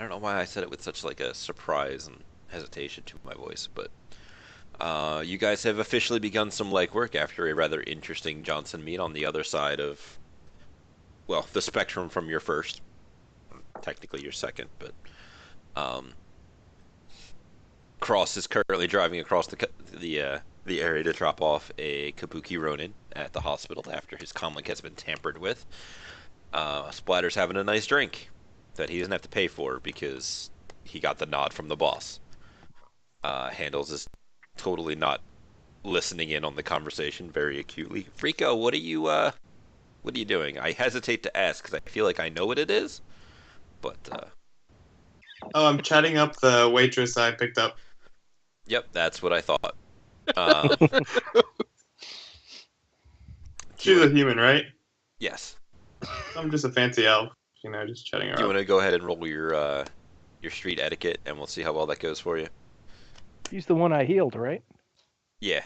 don't know why I said it with such like a surprise and hesitation to my voice, but you guys have officially begun some legwork after a rather interesting Johnson meet on the other side of, well, the spectrum from your first, technically your second, but um, Cross is currently driving across the area to drop off a Kabuki Ronin at the hospital after his comlink has been tampered with. Splatter's having a nice drink that he doesn't have to pay for because he got the nod from the boss. Handles is totally not listening in on the conversation very acutely. Frico, what are you doing? I hesitate to ask because I feel like I know what it is, but Oh, I'm chatting up the waitress I picked up. yep, that's what I thought. Um, She's a human, right? yes. I'm just a fancy elf, just chatting her Do you up. want to go ahead and roll your street etiquette, and we'll see how well that goes for you? He's the one I healed, right? Yeah.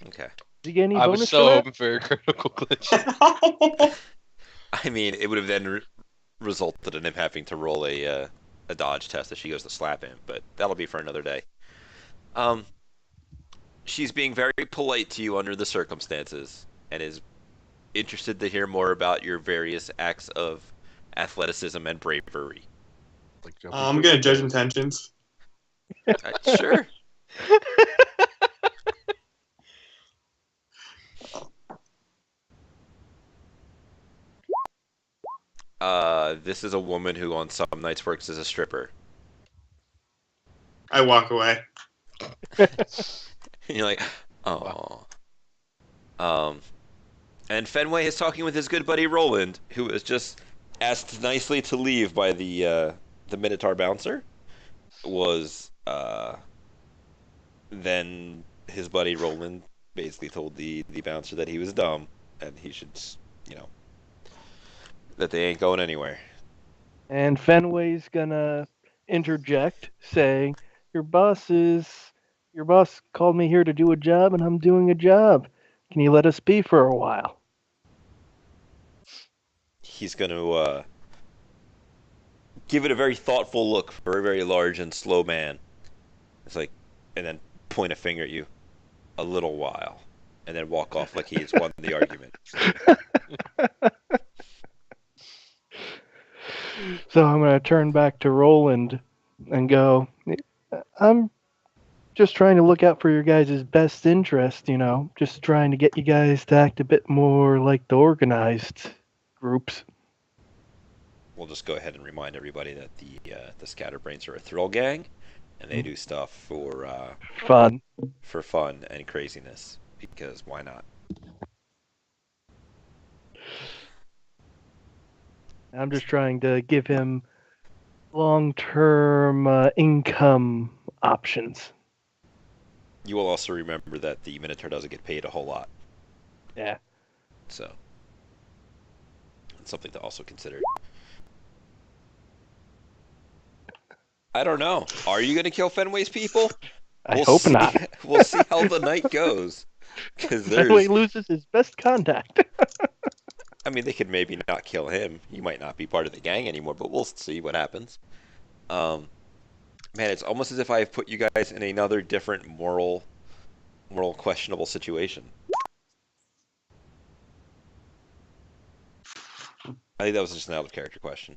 Okay. Did you get any I bonus was for so that? hoping for a critical glitch. I mean, it would have then resulted in him having to roll a dodge test if she goes to slap him, but that'll be for another day. She's being very polite to you under the circumstances, and is interested to hear more about your various acts of athleticism and bravery. Like jumping I'm through gonna the judge window. intentions. Sure. This is a woman who on some nights works as a stripper. I walk away. And you're like, oh. And Fenway is talking with his good buddy Roland, who is just asked nicely to leave by the Minotaur bouncer. Was then his buddy Roland basically told the bouncer that he was dumb and he should, that they ain't going anywhere. And Fenway's gonna interject, saying, Your boss called me here to do a job, and I'm doing a job. Can you let us be for a while?" He's going to give it a very thoughtful look for a very large and slow man. It's like, and then point a finger at you. A little while. And then walk off like he's won the argument. So I'm gonna turn back to Roland and go, I'm just trying to look out for your guys' best interest, just trying to get you guys to act a bit more like the organized groups. We'll just go ahead and remind everybody that the Scatterbrains are a thrill gang, and they do stuff for Fun. fun and craziness. Because why not? I'm just trying to give him long-term income options. You will also remember that the Minotaur doesn't get paid a whole lot, Yeah. so it's something to also consider. I don't know. Are you going to kill Fenway's people? I hope not. We'll see how the night goes. Because Fenway loses his best contact. I mean, they could maybe not kill him. He might not be part of the gang anymore, but we'll see what happens. Man, it's almost as if I have put you guys in another different moral questionable situation. I think that was just an out of character question.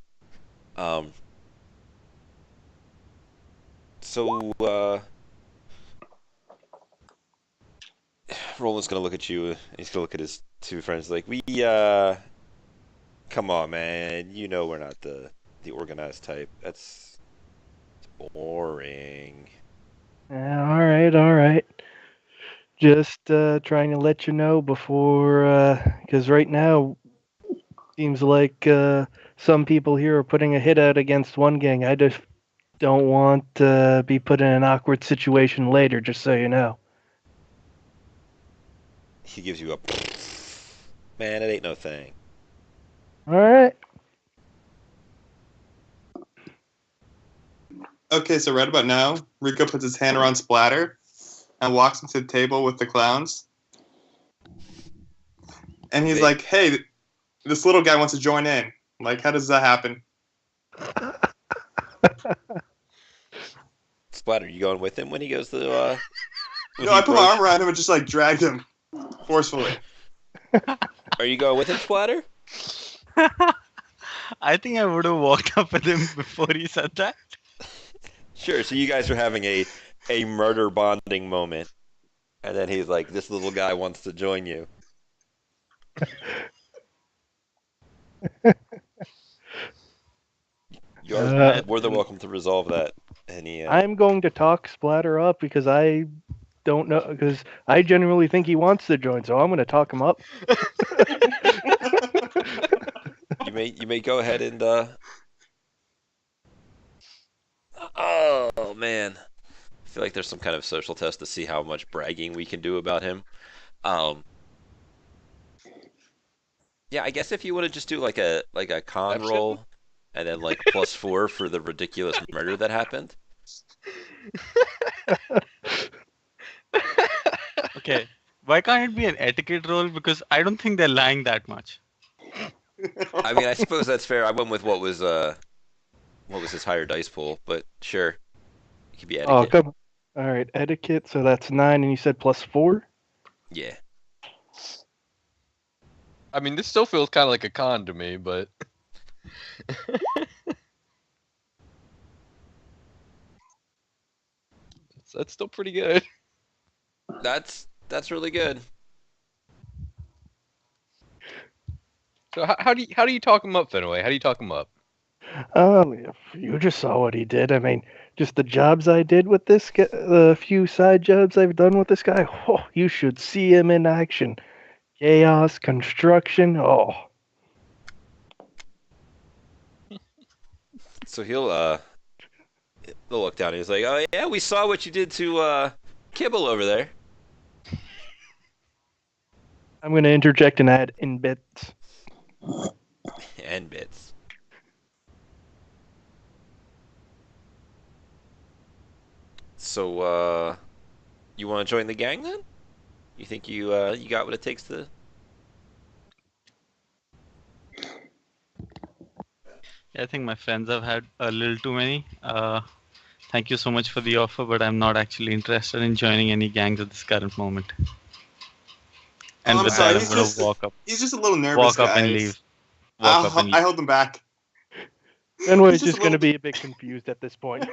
So, Roland's gonna look at you, and he's gonna look at his two friends like, come on, man, we're not the organized type. That's boring. All right. Just trying to let you know before, because right now, seems like some people here are putting a hit out against one gang. I just don't want to be put in an awkward situation later, just so you know. He gives you a man, it ain't no thing. All right. Okay, so right about now, Rico puts his hand around Splatter and walks him to the table with the clowns. And he's like, hey, this little guy wants to join in. Like, how does that happen? Splatter, you going with him when he goes to when No, he I put my approach? arm around him and just like dragged him forcefully. Are you going with him, Splatter? I think I would have walked up with him before he said that. Sure. So you guys are having a murder bonding moment, and then he's like, "This little guy wants to join you." You are more than welcome to resolve that. Any I'm going to talk Splatter up because I don't know, because I genuinely think he wants to join, so I'm going to talk him up. you may go ahead and oh man, I feel like there's some kind of social test to see how much bragging we can do about him. Yeah, I guess if you want to just do like a con Perception? roll, and then like +4 for the ridiculous murder that happened. Okay. Why can't it be an etiquette roll? Because I don't think they're lying that much. I mean, I suppose that's fair. I went with what was his higher dice pool, but sure, it could be Oh, etiquette. come on. All right, etiquette, so that's 9, and you said +4? Yeah. I mean, this still feels kind of like a con to me, but that's still pretty good. That's really good. So how do you talk him up, Fenway? How do you talk him up? If you just saw what he did. I mean, just the jobs I did with this guy, the few side jobs I've done with this guy. Oh, you should see him in action. Chaos, construction. So he'll look down. And he's like, "Oh yeah, we saw what you did to Kibble over there." I'm going to interject and add in bits. And bits. So you want to join the gang then? You think you got what it takes to? I think my friends have had a little too many. Thank you so much for the offer, but I'm not actually interested in joining any gangs at this current moment. And I'm with sorry, that, he's I'm gonna just- walk up, He's just a little nervous, guys. and leave. Walk up and I leave. hold him back. Fenway's He's just just a going to little- be a bit confused at this point.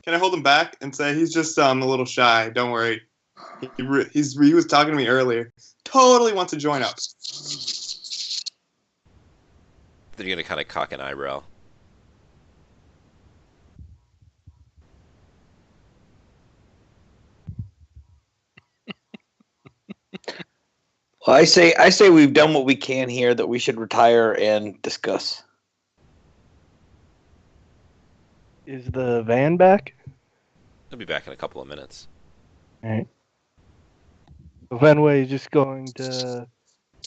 Can I hold him back and say he's just a little shy? Don't worry. He was talking to me earlier. Totally wants to join up. Then you're gonna kind of cock an eyebrow. Well, I say we've done what we can here. That we should retire and discuss. Is the van back? He'll be back in a couple of minutes. All right. So Fenway is just going to,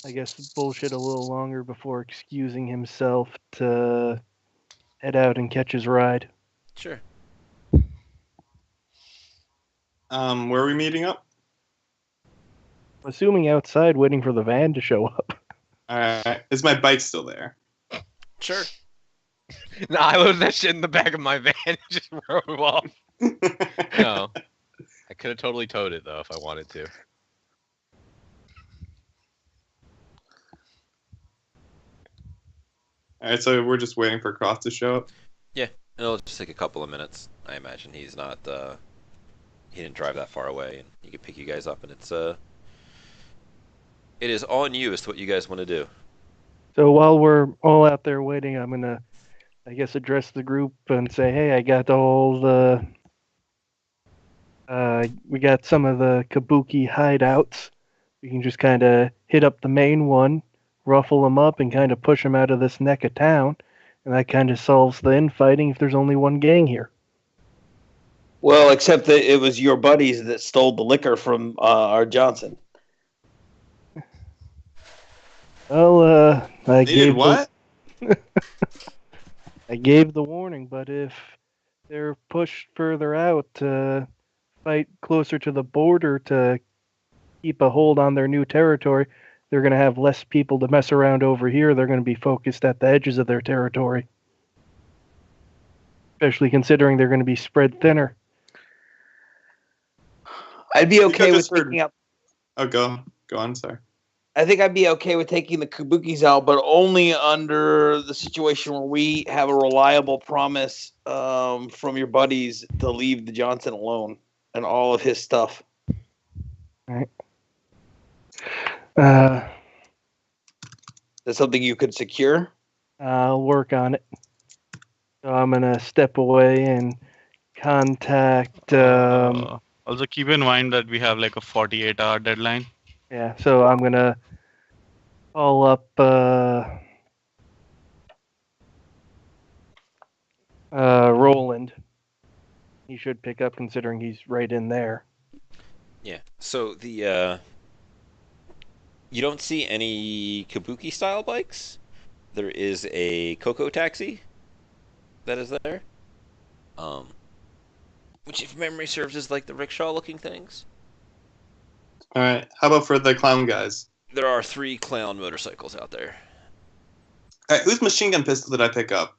I guess, bullshit a little longer before excusing himself to head out and catch his ride. Sure. Where are we meeting up? Assuming outside, waiting for the van to show up. Alright. Is my bike still there? Sure. No, I loaded that shit in the back of my van and just drove off. No, I could have totally towed it though if I wanted to. Alright, so we're just waiting for Cross to show up. It'll just take a couple of minutes. I imagine he's not. He didn't drive that far away, and he can pick you guys up, and it is on you as to what you guys want to do. So while we're all out there waiting, I'm gonna, I guess, address the group and say, "Hey, I got all the, we got some of the Kabuki hideouts. We can just kind of hit up the main one, ruffle them up, and kind of push them out of this neck of town, and that kind of solves the infighting if there's only one gang here." Well, except that it was your buddies that stole the liquor from our Johnson. Well, I They did gave what? I gave the warning, but if they're pushed further out to fight closer to the border to keep a hold on their new territory, they're going to have less people to mess around over here. They're going to be focused at the edges of their territory. especially considering they're going to be spread thinner. I'd be okay with just heard- taking up. Oh, go on. Sorry. I think I'd be okay with taking the Kabukis out, but only under the situation where we have a reliable promise from your buddies to leave the Johnson alone and all of his stuff. Right. That's something you could secure. I'll work on it. So I'm going to step away and contact. Also, keep in mind that we have like a 48-hour deadline. Yeah, so I'm going to call up Roland. He should pick up considering he's right in there. Yeah. So the you don't see any Kabuki style bikes. There is a Coco taxi that is there. Which, if memory serves, is like the rickshaw looking things. All right. How about for the clown guys? There are 3 clown motorcycles out there. All right. Whose machine gun pistol did I pick up?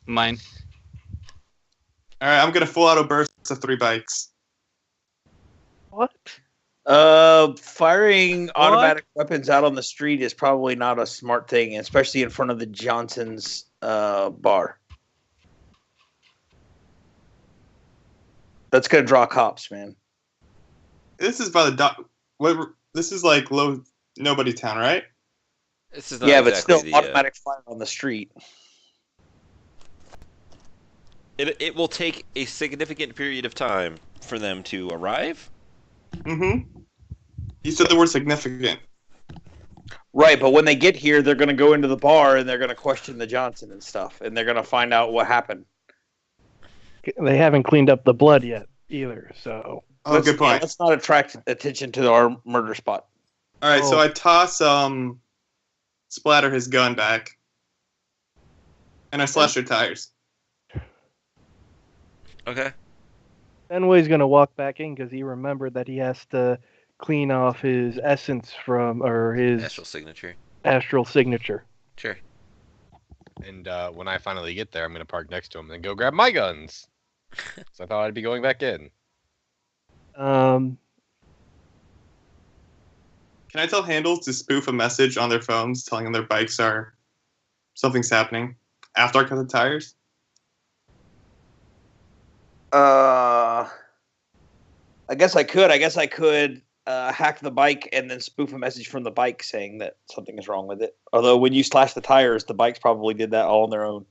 Mine. All right. I'm gonna full auto burst to 3 bikes. What? Firing automatic weapons out on the street is probably not a smart thing, especially in front of the Johnson's bar. That's gonna draw cops, man. This is by the dock. This is like low nobody town, right? This is not Yeah, but exactly still the, automatic fire on the street. It will take a significant period of time for them to arrive. Mm-hmm. You said the word significant. Right, but when they get here, they're gonna go into the bar and they're gonna question the Johnson and stuff, and they're gonna find out what happened. They haven't cleaned up the blood yet either, so. Oh, good point. Let's not attract attention to our murder spot. All right, so Oh. I toss Splatter his gun back, and I slash their tires. Okay. Fenway's going to walk back in because he remembered that he has to clean off his essence or his Astral signature. astral signature. Sure. And when I finally get there, I'm gonna park next to him and go grab my guns. So I thought I'd be going back in. Can I tell handles to spoof a message on their phones telling them their bikes are something's happening after I cut the tires? I guess I could. Hack the bike and then spoof a message from the bike saying that something is wrong with it. Although when you slash the tires, the bikes probably did that all on their own.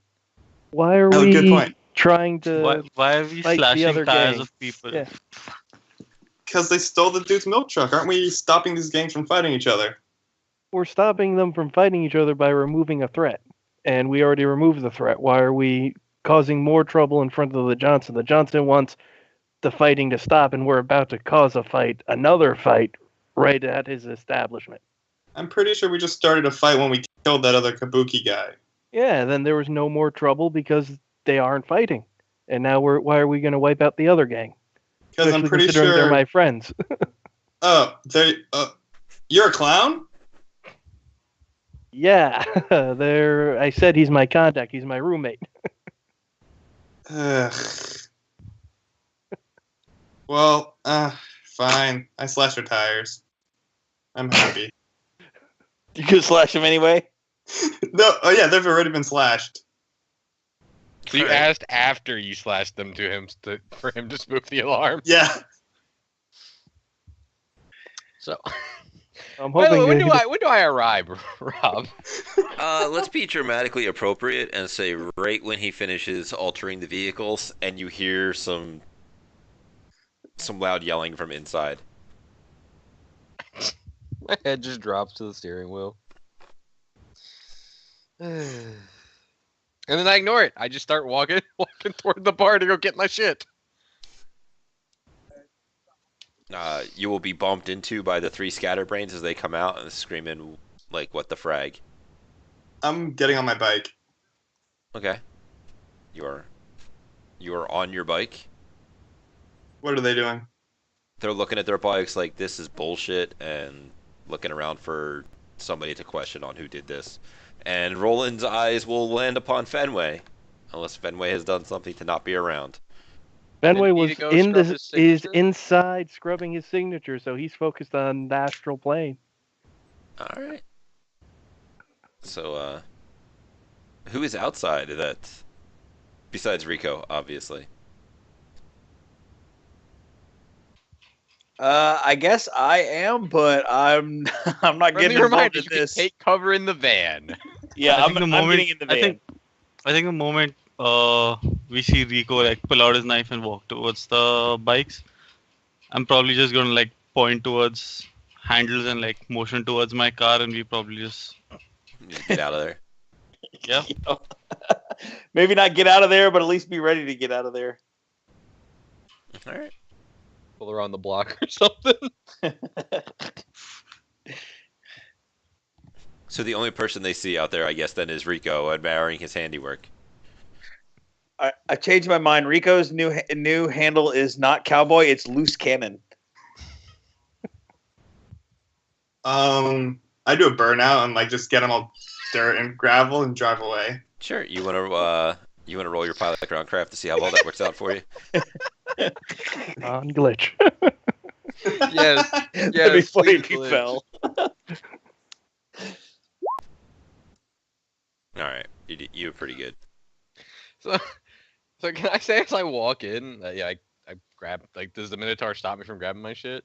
Why are Oh, good we point. trying to Why are we fight the slashing other tires gang? of people? Yeah. Because they stole the dude's milk truck. Aren't we stopping these gangs from fighting each other? We're stopping them from fighting each other by removing a threat. And we already removed the threat. Why are we causing more trouble in front of the Johnson? The Johnson wants the fighting to stop, and we're about to cause another fight, right at his establishment. I'm pretty sure we just started a fight when we killed that other Kabuki guy. Yeah, then there was no more trouble because they aren't fighting. And now why are we going to wipe out the other gang? Because I'm Especially pretty considering sure. they're my friends. Oh, you're a clown? Yeah, I said he's my contact. He's my roommate. Ugh. Well, fine. I slashed her tires. I'm happy. You could slash him anyway. No, oh yeah, they've already been slashed. So you Alright. asked after you slashed them to him for him to spoof the alarm. Yeah. So I'm by the way, hoping when do I arrive, Rob? Let's be dramatically appropriate and say right when he finishes altering the vehicles, and you hear some loud yelling from inside. My head just drops to the steering wheel. And then I ignore it. I just start walking toward the bar to go get my shit. You will be bumped into by the 3 scatterbrains as they come out and screaming like, "What the frag?" I'm getting on my bike. Okay. You are on your bike. What are they doing? They're looking at their bikes like this is bullshit and looking around for somebody to question on who did this. And Roland's eyes will land upon Fenway, unless Fenway has done something to not be around. Fenway Didn't he was go in scrub the his is signature? inside scrubbing his signature, so he's focused on the astral plane. All right. So, who is outside of that? Besides Rico, obviously. I guess I am, but I'm I'm not Friendly getting involved reminder: in you can this. take cover in the van. Yeah, I think the I'm moment getting in the van. I think the moment we see Rico like pull out his knife and walk towards the bikes, I'm probably just gonna like point towards handles and like motion towards my car, and we probably just Just get out of there. yeah. Maybe not get out of there, but at least be ready to get out of there. All right. Pull around the block or something. So the only person they see out there, I guess, then is Rico admiring his handiwork. I changed my mind. Rico's new handle is not cowboy; it's loose cannon. I do a burnout and like just get them all dirt and gravel and drive away. Sure. You want to roll your pilot ground craft to see how well that works out for you? On glitch. Yes. That'd be funny if please, he glitch. fell. All right. You were pretty good. So can I say as I walk in, I grab, like, does the Minotaur stop me from grabbing my shit?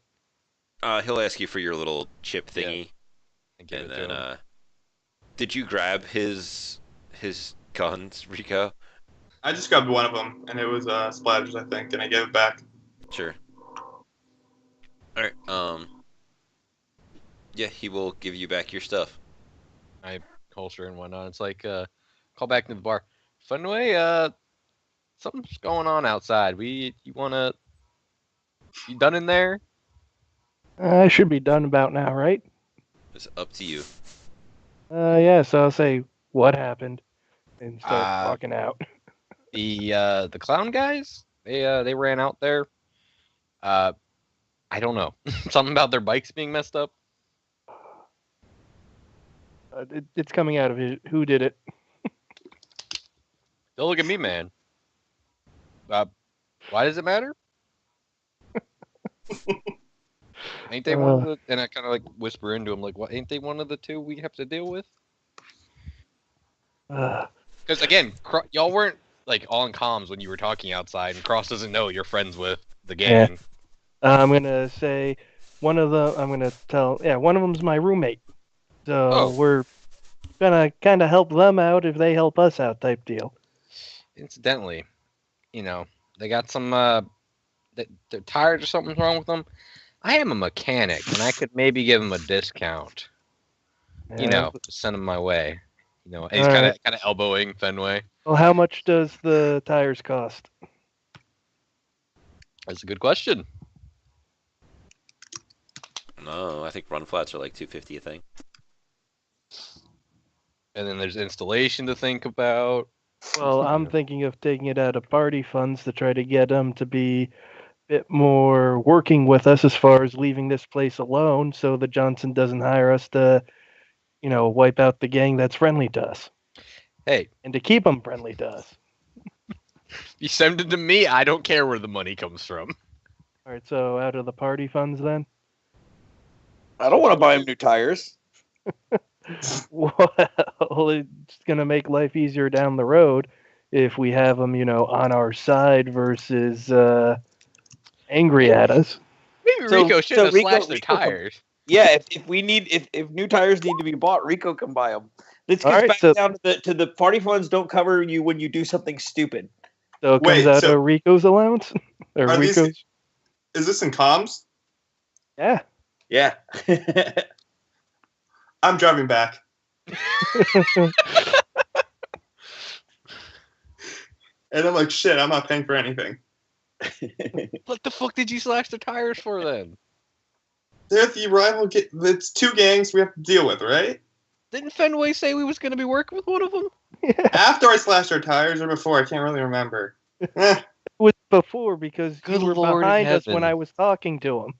He'll ask you for your little chip Yeah. thingy, And give and it to then him. did you grab his guns, Rico? I just grabbed one of them and it was Splatters, I think, and I gave it back. Sure. All right. Yeah, he will give you back your stuff. Culture and whatnot. It's like, call back to the bar. Fenway, something's going on outside. You done in there? I should be done about now, right? It's up to you. Yeah, so I'll say what happened and start walking out. The clown guys, they ran out there. I don't know. Something about their bikes being messed up. It's coming out of who did it. Don't look at me, man. Why does it matter? Ain't they one of the? And I kind of like whisper into him, like, "What? Ain't they one of the two we have to deal with?" Because again, y'all weren't like all in comms when you were talking outside, and Cross doesn't know you're friends with the gang. I'm gonna say one of them. I'm gonna tell. Yeah, one of them's my roommate. So we're gonna kind of help them out if they help us out, type deal. Incidentally, they got some their tires or something's wrong with them. I am a mechanic, and I could maybe give them a discount. Send them my way. And he's kind of elbowing Fenway. Well, how much does the tires cost? That's a good question. No, I think run flats are like $250 a thing. And then there's installation to think about. Well, I'm thinking of taking it out of party funds to try to get them to be a bit more working with us as far as leaving this place alone, so that Johnson doesn't hire us to, wipe out the gang that's friendly to us. Hey, and to keep them friendly to us. You send it to me. I don't care where the money comes from. All right, so out of the party funds, then. I don't want to buy him new tires. Well, it's gonna make life easier down the road if we have them, on our side versus angry at us. Maybe Rico should have slashed their tires. Yeah, if new tires need to be bought, Rico can buy them. This gets down to the party funds don't cover you when you do something stupid. So it comes out of Rico's allowance? Or Rico's? Is this in comms? Yeah. Yeah. I'm driving back. And I'm like, shit, I'm not paying for anything. What the fuck did you slash the tires for then? They're the rival. It's two gangs we have to deal with, right? Didn't Fenway say we was going to be working with one of them? Yeah. After I slashed our tires or before? I can't really remember. It was before because you were behind us when I was talking to him.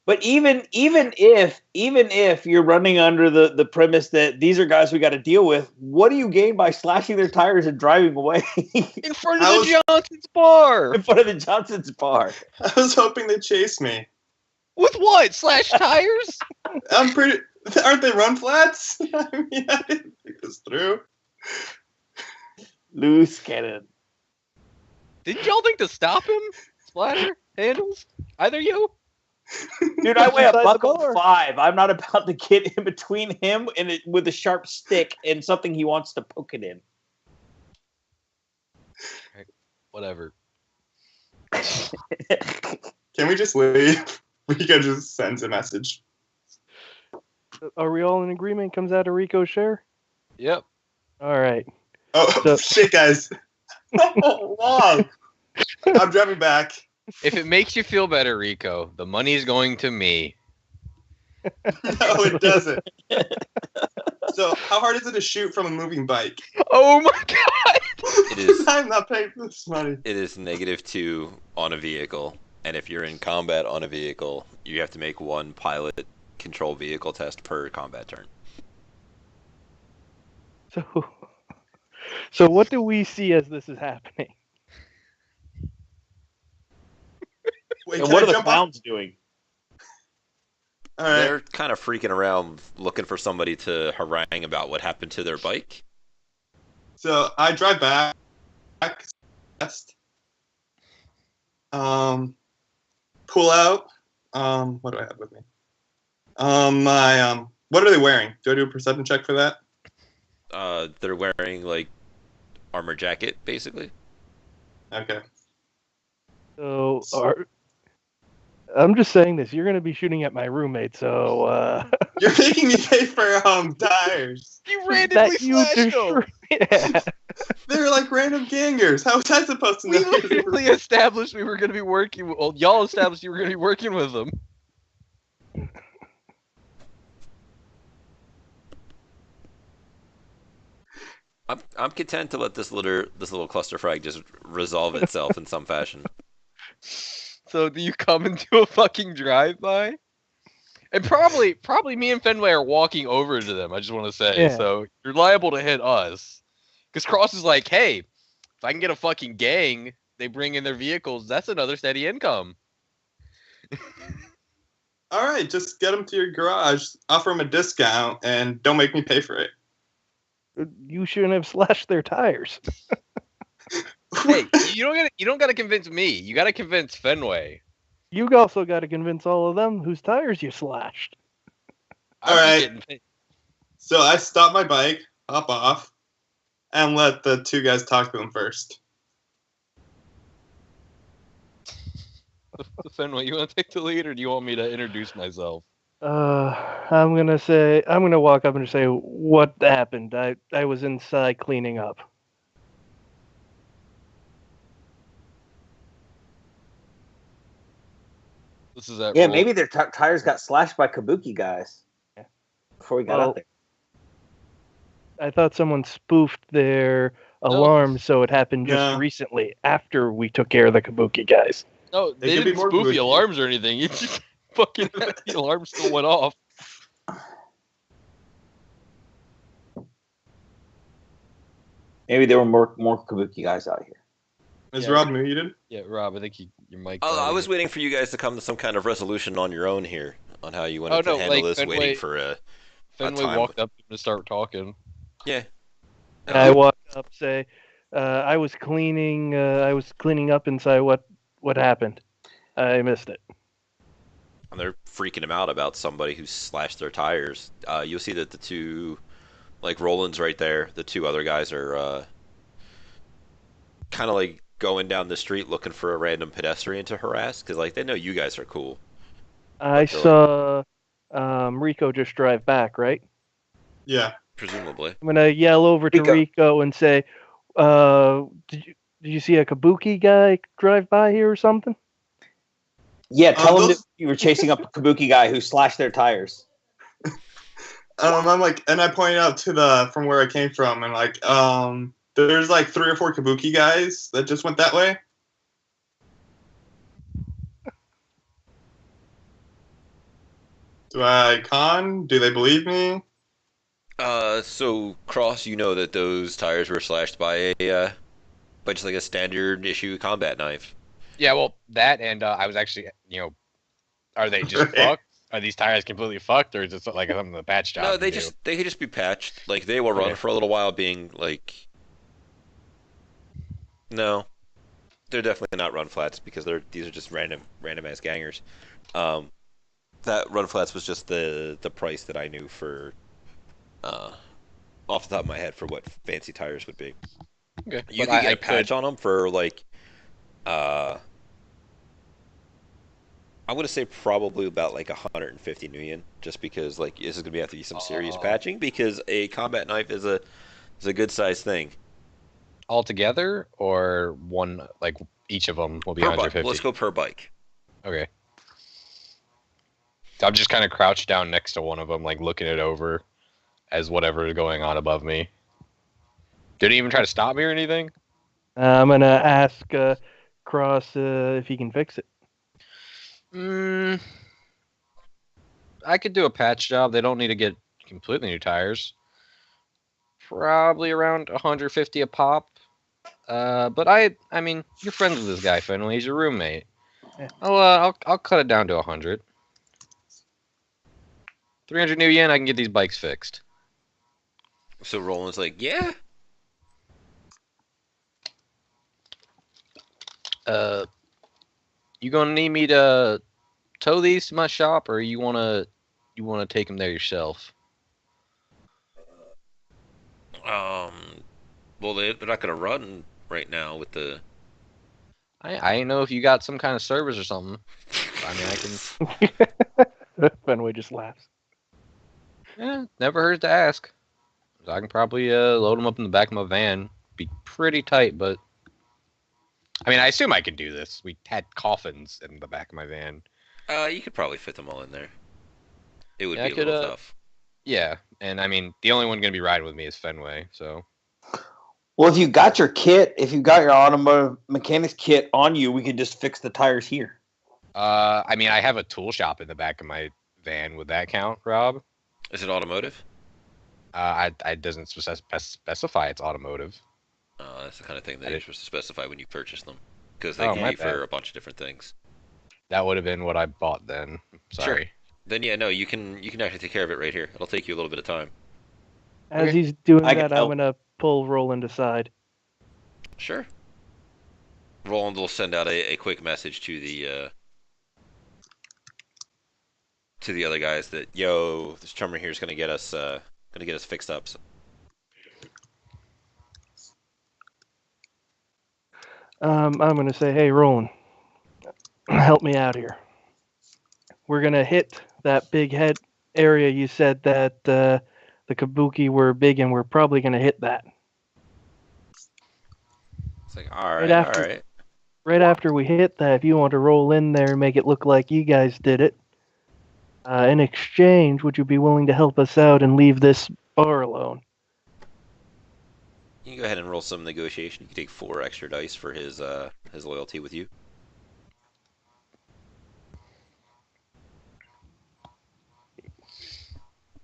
But even if you're running under the premise that these are guys we got to deal with, what do you gain by slashing their tires and driving away In front of the Johnson's bar. in front of the Johnson's bar? I was hoping they'd chase me. With what? Slash tires? I'm pretty. Aren't they run flats? I mean, I didn't think this through. Loose cannon. Didn't y'all think to stop him? Splatter? Handles? Either you? Dude, I weigh a Inside the buck bar. 5. I'm not about to get in between him and it with a sharp stick and something he wants to poke it in. Whatever. Can we just leave? Rico just sends a message. Are we all in agreement? Comes out of Rico's share? Yep. All right. Oh, So- shit, guys. Long. I'm driving back. If it makes you feel better, Rico, the money's going to me. No, it doesn't. So, how hard is it to shoot from a moving bike? Oh my god! It is. I'm not paying for this money. It is -2 on a vehicle, and if you're in combat on a vehicle, you have to make one pilot control vehicle test per combat turn. So what do we see as this is happening? Wait, And can what I are the jump off? clowns doing? All right. They're kind of freaking around looking for somebody to harangue about what happened to their bike. So I drive back. Test. Pull out. What do I have with me? What are they wearing? Do I do a perception check for that? They're wearing like armor jacket, basically. Okay. So I'm just saying this. You're going to be shooting at my roommate, so You're making me pay for tires. You randomly slashed him! Yeah. They're like random gangers. How was I supposed to We know? literally established we were going to be working with... Well, y'all established you were going to be working with them. I'm content to let this little cluster frag just resolve itself in some fashion. So do you come and do a fucking drive-by? And probably me and Fenway are walking over to them, I just want to say. Yeah. So you're liable to hit us. Because Cross is like, hey, if I can get a fucking gang, they bring in their vehicles, that's another steady income. All right, just get them to your garage, offer them a discount, and don't make me pay for it. You shouldn't have slashed their tires. Hey, you don't gotta convince me. You gotta convince Fenway. You also got to convince all of them whose tires you slashed. All I'm just right. getting paid. So I stop my bike, hop off, and let the two guys talk to them first. Fenway, you want to take the lead, or do you want me to introduce myself? I'm gonna walk up and say what happened. I was inside cleaning up. This is that. Yeah, roll. maybe their tires got slashed by Kabuki guys Yeah. before we got Well, out there. I thought someone spoofed their alarm, so it happened just recently after we took care of the Kabuki guys. No, They they could be didn't more spoof the Kabuki. alarms or anything. You just fucking the alarm still went off. Maybe there were more Kabuki guys out here. Is Yeah. Rob muted? Yeah, Rob, I think your mic. I was waiting for you guys to come to some kind of resolution on your own here on how you wanted Oh, to no, handle like this. Fenway- Waiting for a Fenway time. walked up to him to start talking. yeah. And I walk up, say, I was cleaning up inside. What happened? I missed it. And they're freaking him out about somebody who slashed their tires. You'll see that the two, like Roland's right there. The two other guys are kind of like going down the street looking for a random pedestrian to harass because like they know you guys are cool. I saw Rico just drive back, right? Yeah. Presumably. I'm gonna yell over to Rico. Rico and say, did you see a Kabuki guy drive by here or something? Yeah, tell them those- that you were chasing up a Kabuki guy who slashed their tires. I'm like, and I pointed out to from where I came from, and like, there's like 3 or 4 Kabuki guys that just went that way. Do I con? Do they believe me? So Cross, you know that those tires were slashed by by just like a standard issue combat knife. Yeah, well, that and I was actually, are they just fucked? Are these tires completely fucked, or is it like something the patch job No, can do? they could just be patched. Like they will run Okay. for a little while, being like, no, they're definitely not run flats because these are just random ass gangers. Um, that run flats was just the price that I knew for off the top of my head for what fancy tires would be. Okay, You but could get I a patch could. on them for like I'm gonna say probably about like 150 New Yen, just because like this is gonna have to be some serious patching because a combat knife is a good sized thing. Altogether, or one, like each of them will be Per bike. 150. Let's go per bike. Okay. I'm just kind of crouched down next to one of them, like looking it over as whatever is going on above me. Did he even try to stop me or anything? I'm gonna ask Cross if he can fix it. I could do a patch job. They don't need to get completely new tires. Probably around 150 a pop. But I mean, you're friends with this guy, Finley. He's your roommate. Yeah. I'll cut it down to 100. 300 New Yen. I can get these bikes fixed. So Roland's like, yeah. You gonna need me to tow these to my shop, or you wanna take them there yourself? Well, they're not gonna run right now with the. I ain't know if you got some kind of service or something. I mean, I can. Fenway just laughs. Yeah, never hurts to ask. I can probably load them up in the back of my van. Be pretty tight, but I mean, I assume I could do this. We had coffins in the back of my van. You could probably fit them all in there. It would Yeah, be a little tough. Yeah, and I mean, the only one gonna be riding with me is Fenway, so. Well, if you got your kit, if you got your automotive mechanics kit on you, we could just fix the tires here. I mean, I have a tool shop in the back of my van. Would that count, Rob? Is it automotive? I doesn't specify it's automotive. That's the kind of thing that you're supposed to specify when you purchase them, because they Oh, give my you bad. for a bunch of different things. That would have been what I bought then. Sorry. Sure. Then yeah, no, you can actually take care of it right here. It'll take you a little bit of time. As Okay. he's doing I that, can I'm help. gonna pull Roland aside. Sure. Roland will send out a quick message to the other guys that yo, this chummer here is gonna get us fixed up. So. I'm gonna say, hey, Roland, help me out here. We're gonna hit that big head area you said that the kabuki were big, and we're probably gonna hit that. It's like all right, after- all right. Right after we hit that, if you want to roll in there and make it look like you guys did it, in exchange, would you be willing to help us out and leave this bar alone? You can go ahead and roll some negotiation. You can take 4 extra dice for his loyalty with you.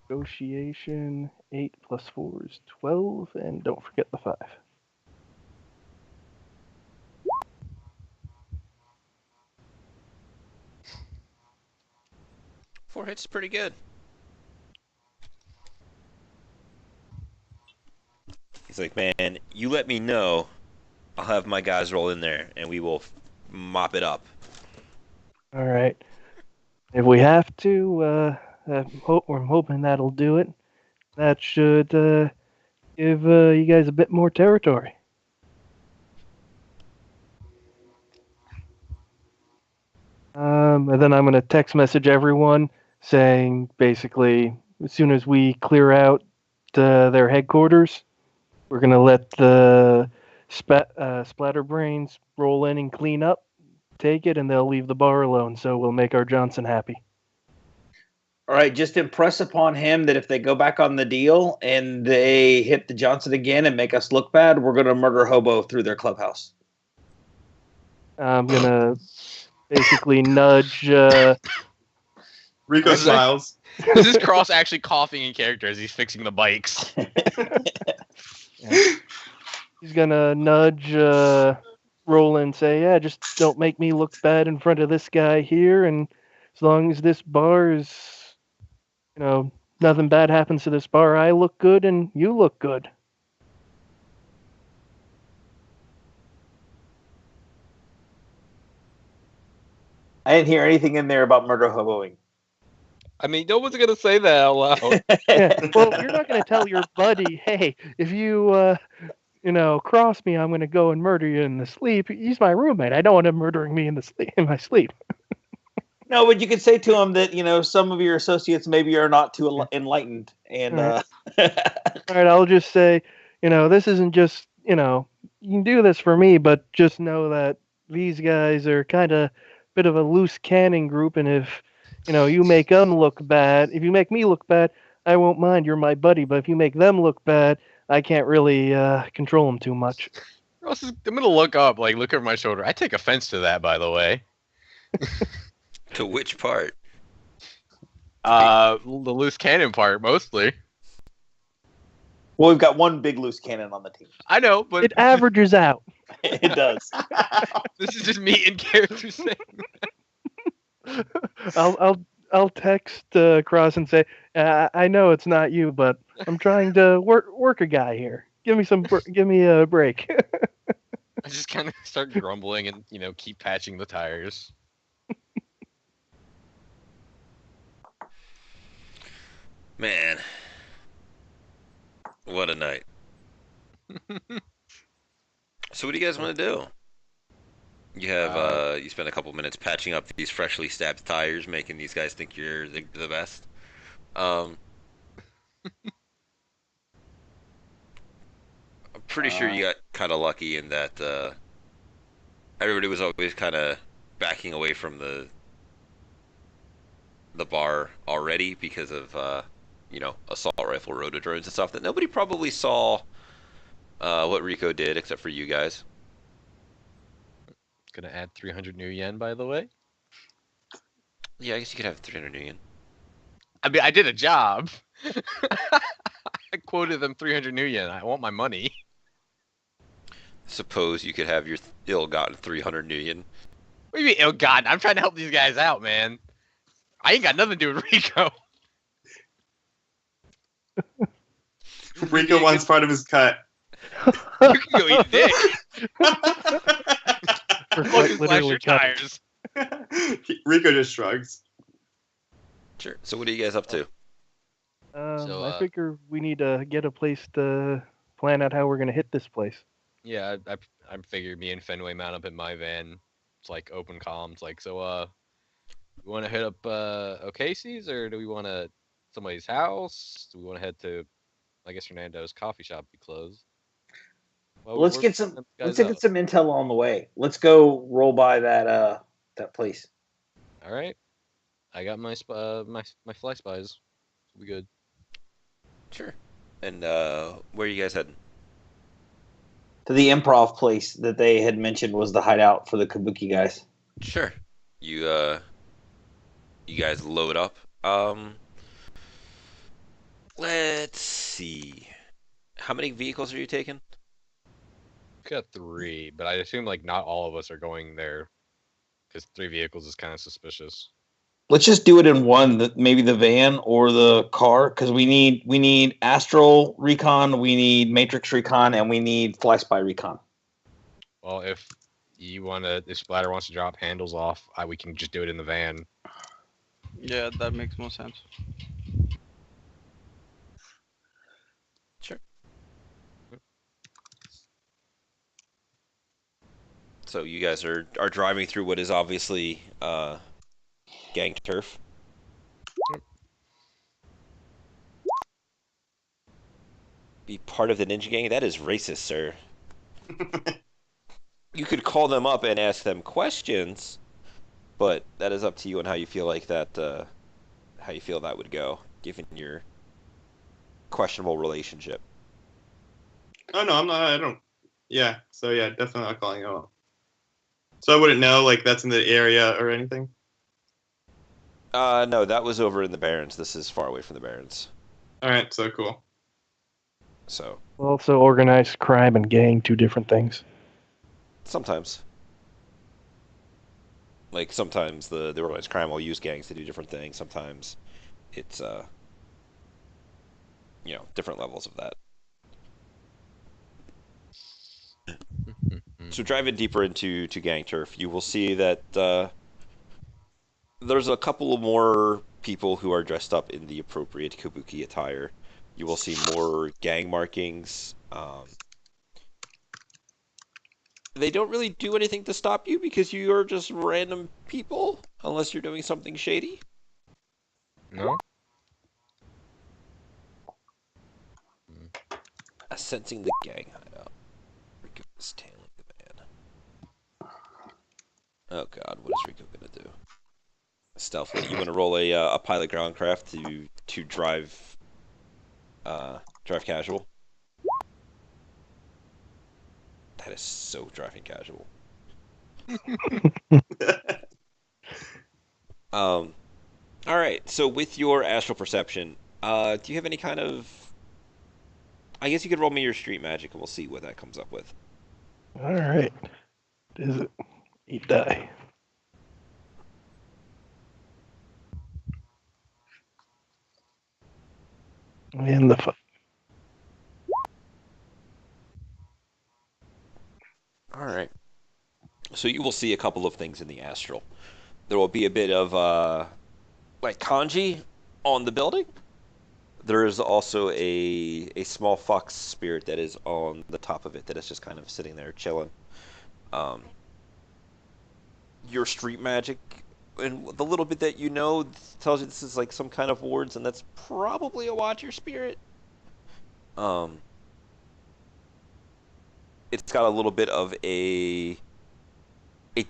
Negotiation, 8 plus 4 is 12, and don't forget the 5. Four hits is pretty good. He's like, man, you let me know. I'll have my guys roll in there, and we will mop it up. All right. If we have to, I'm hoping that'll do it. That should give you guys a bit more territory. And then I'm going to text message everyone saying basically as soon as we clear out their headquarters, we're going to let the Splatterbrains roll in and clean up, take it, and they'll leave the bar alone. So we'll make our Johnson happy. All right, just impress upon him that if they go back on the deal and they hit the Johnson again and make us look bad, we're going to murder hobo through their clubhouse. I'm going to basically nudge Rico smiles. This is Cross actually coughing in character as he's fixing the bikes. He's gonna nudge Roland and say, "Yeah, just don't make me look bad in front of this guy here, and as long as this bar is, nothing bad happens to this bar, I look good and you look good." I didn't hear anything in there about murder hoboing. I mean, no one's gonna say that out loud. Yeah. Well, you're not gonna tell your buddy, "Hey, if you cross me, I'm gonna go and murder you in the sleep." He's my roommate. I don't want him murdering me in my sleep. No, but you could say to him that some of your associates maybe are not too enlightened, and All right, I'll just say, this isn't just, you can do this for me, but just know that these guys are kind of a bit of a loose cannon group, and if, you make them look bad, if you make me look bad, I won't mind. You're my buddy, but if you make them look bad, I can't really control them too much. I'm gonna look over my shoulder. I take offense to that, by the way. To which part? The loose cannon part, mostly. well, we've got one big loose cannon on the team. I know, but It averages out. It does. this is just me in character saying. I'll text Cross and say, I know it's not you, but I'm trying to work a guy here. Give me a break. I just kind of start grumbling and keep patching the tires. Man, what a night. So what do you guys want to do? You have you spend a couple minutes patching up these freshly stabbed tires, making these guys think you're the best. I'm pretty sure you got kind of lucky in that everybody was always kind of backing away from the bar already because of assault rifle rotodrones and stuff, that nobody probably saw what Rico did except for you guys. Gonna add 300 new yen, by the way. Yeah, I guess you could have 300 new yen. I mean, I did a job. I quoted them 300 new yen. I want my money. Suppose you could have your ill-gotten 300 new yen. What do you mean, oh god, I'm trying to help these guys out, man. I ain't got nothing to do with Rico. Rico wants part of his cut. You can go eat a dick. Or Fucking quite slash literally your cut it. tires. Rico just shrugs. Sure. So what are you guys up to? I figure we need to get a place to plan out how we're gonna hit this place. Yeah, I figured me and Fenway mount up in my van. It's like open comms. Like, so, we want to hit up O'Casey's, or do we want to somebody's house? Do we want to head to, I guess, Fernando's coffee shop be closed? Well, Let's get some intel on the way. Let's go roll by that place. All right, I got my my fly spies. We good. Sure. And where are you guys heading? To the improv place that they had mentioned was the hideout for the Kabuki guys. Sure. You guys load up. Let's see. How many vehicles are you taking? We got 3, but I assume like not all of us are going there because 3 vehicles is kind of suspicious. Let's just do it in one, maybe the van or the car, because we need Astral Recon, we need Matrix Recon, and we need Fly Spy Recon. Well, if Splatter wants to drop handles off, we can just do it in the van. Yeah, that makes more sense. Sure. So you guys are driving through what is obviously gang turf. Be part of the ninja gang? That is racist, sir. You could call them up and ask them questions, but that is up to you on how you feel like that. How you feel that would go, given your questionable relationship. Oh no, I'm not. I don't. Yeah. So yeah, definitely not calling him up. So I wouldn't know like that's in the area or anything. No, that was over in the Barrens. This is far away from the Barrens. All right, so cool. So Also, organized crime and gang, two different things. sometimes, like sometimes the organized crime will use gangs to do different things. Sometimes it's different levels of that. So driving deeper into gang turf, you will see that there's a couple of more people who are dressed up in the appropriate kabuki attire. You will see more gang markings. They don't really do anything to stop you because you are just random people, unless you're doing something shady. No. Sensing the gang hideout. Rico is tailing the man. Oh god, what is Rico gonna do? Stealthily. You want to roll a pilot groundcraft to drive casual? That is so driving casual. All right. So with your astral perception, do you have any kind of? I guess you could roll me your street magic, and we'll see what that comes up with. All right. Is it? You die. And the All right. So you will see a couple of things in the astral. There will be a bit of like kanji on the building. There is also a small fox spirit that is on the top of it that is just kind of sitting there chilling. Your street magic and the little bit that you know tells you this is like some kind of wards, and that's probably a watcher spirit. It's got a little bit of a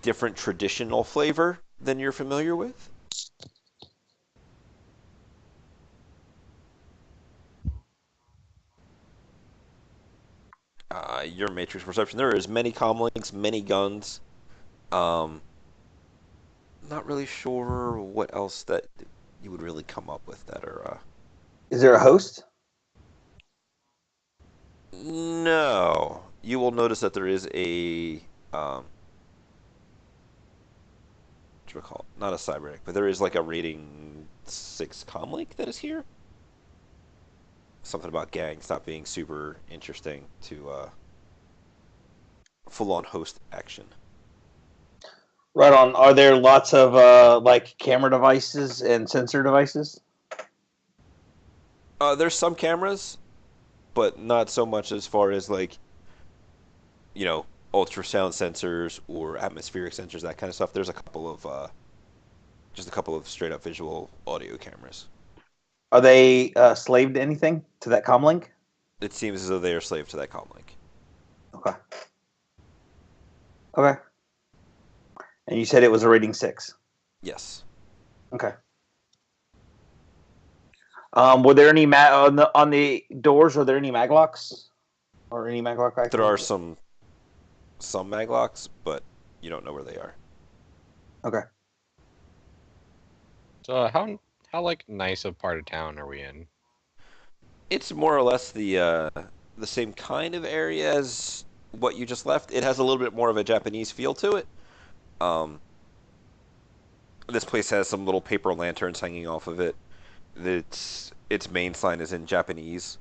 different traditional flavor than you're familiar with. Your matrix perception. There is many comlinks, many guns. Not really sure what else that you would really come up with that are. Is there a host? No, you will notice that there is a what do we call it? Not a cybernetic, but there is like a rating 6 comlink that is here. Something about gangs not being super interesting to full-on host action. Right on. Are there lots of like camera devices and sensor devices? There's some cameras, but not so much as far as like, ultrasound sensors or atmospheric sensors, that kind of stuff. There's just a couple of straight up visual audio cameras. Are they slave to anything to that comlink? It seems as though they are slave to that comlink. Okay. Okay. And you said it was a rating 6. Yes. Okay. Were there any on the doors? Are there any maglocks or any maglock icons? There are some maglocks, but you don't know where they are. Okay. So how like nice a part of town are we in? It's more or less the same kind of area as what you just left. It has a little bit more of a Japanese feel to it. This place has some little paper lanterns hanging off of it. Its main sign is in Japanese.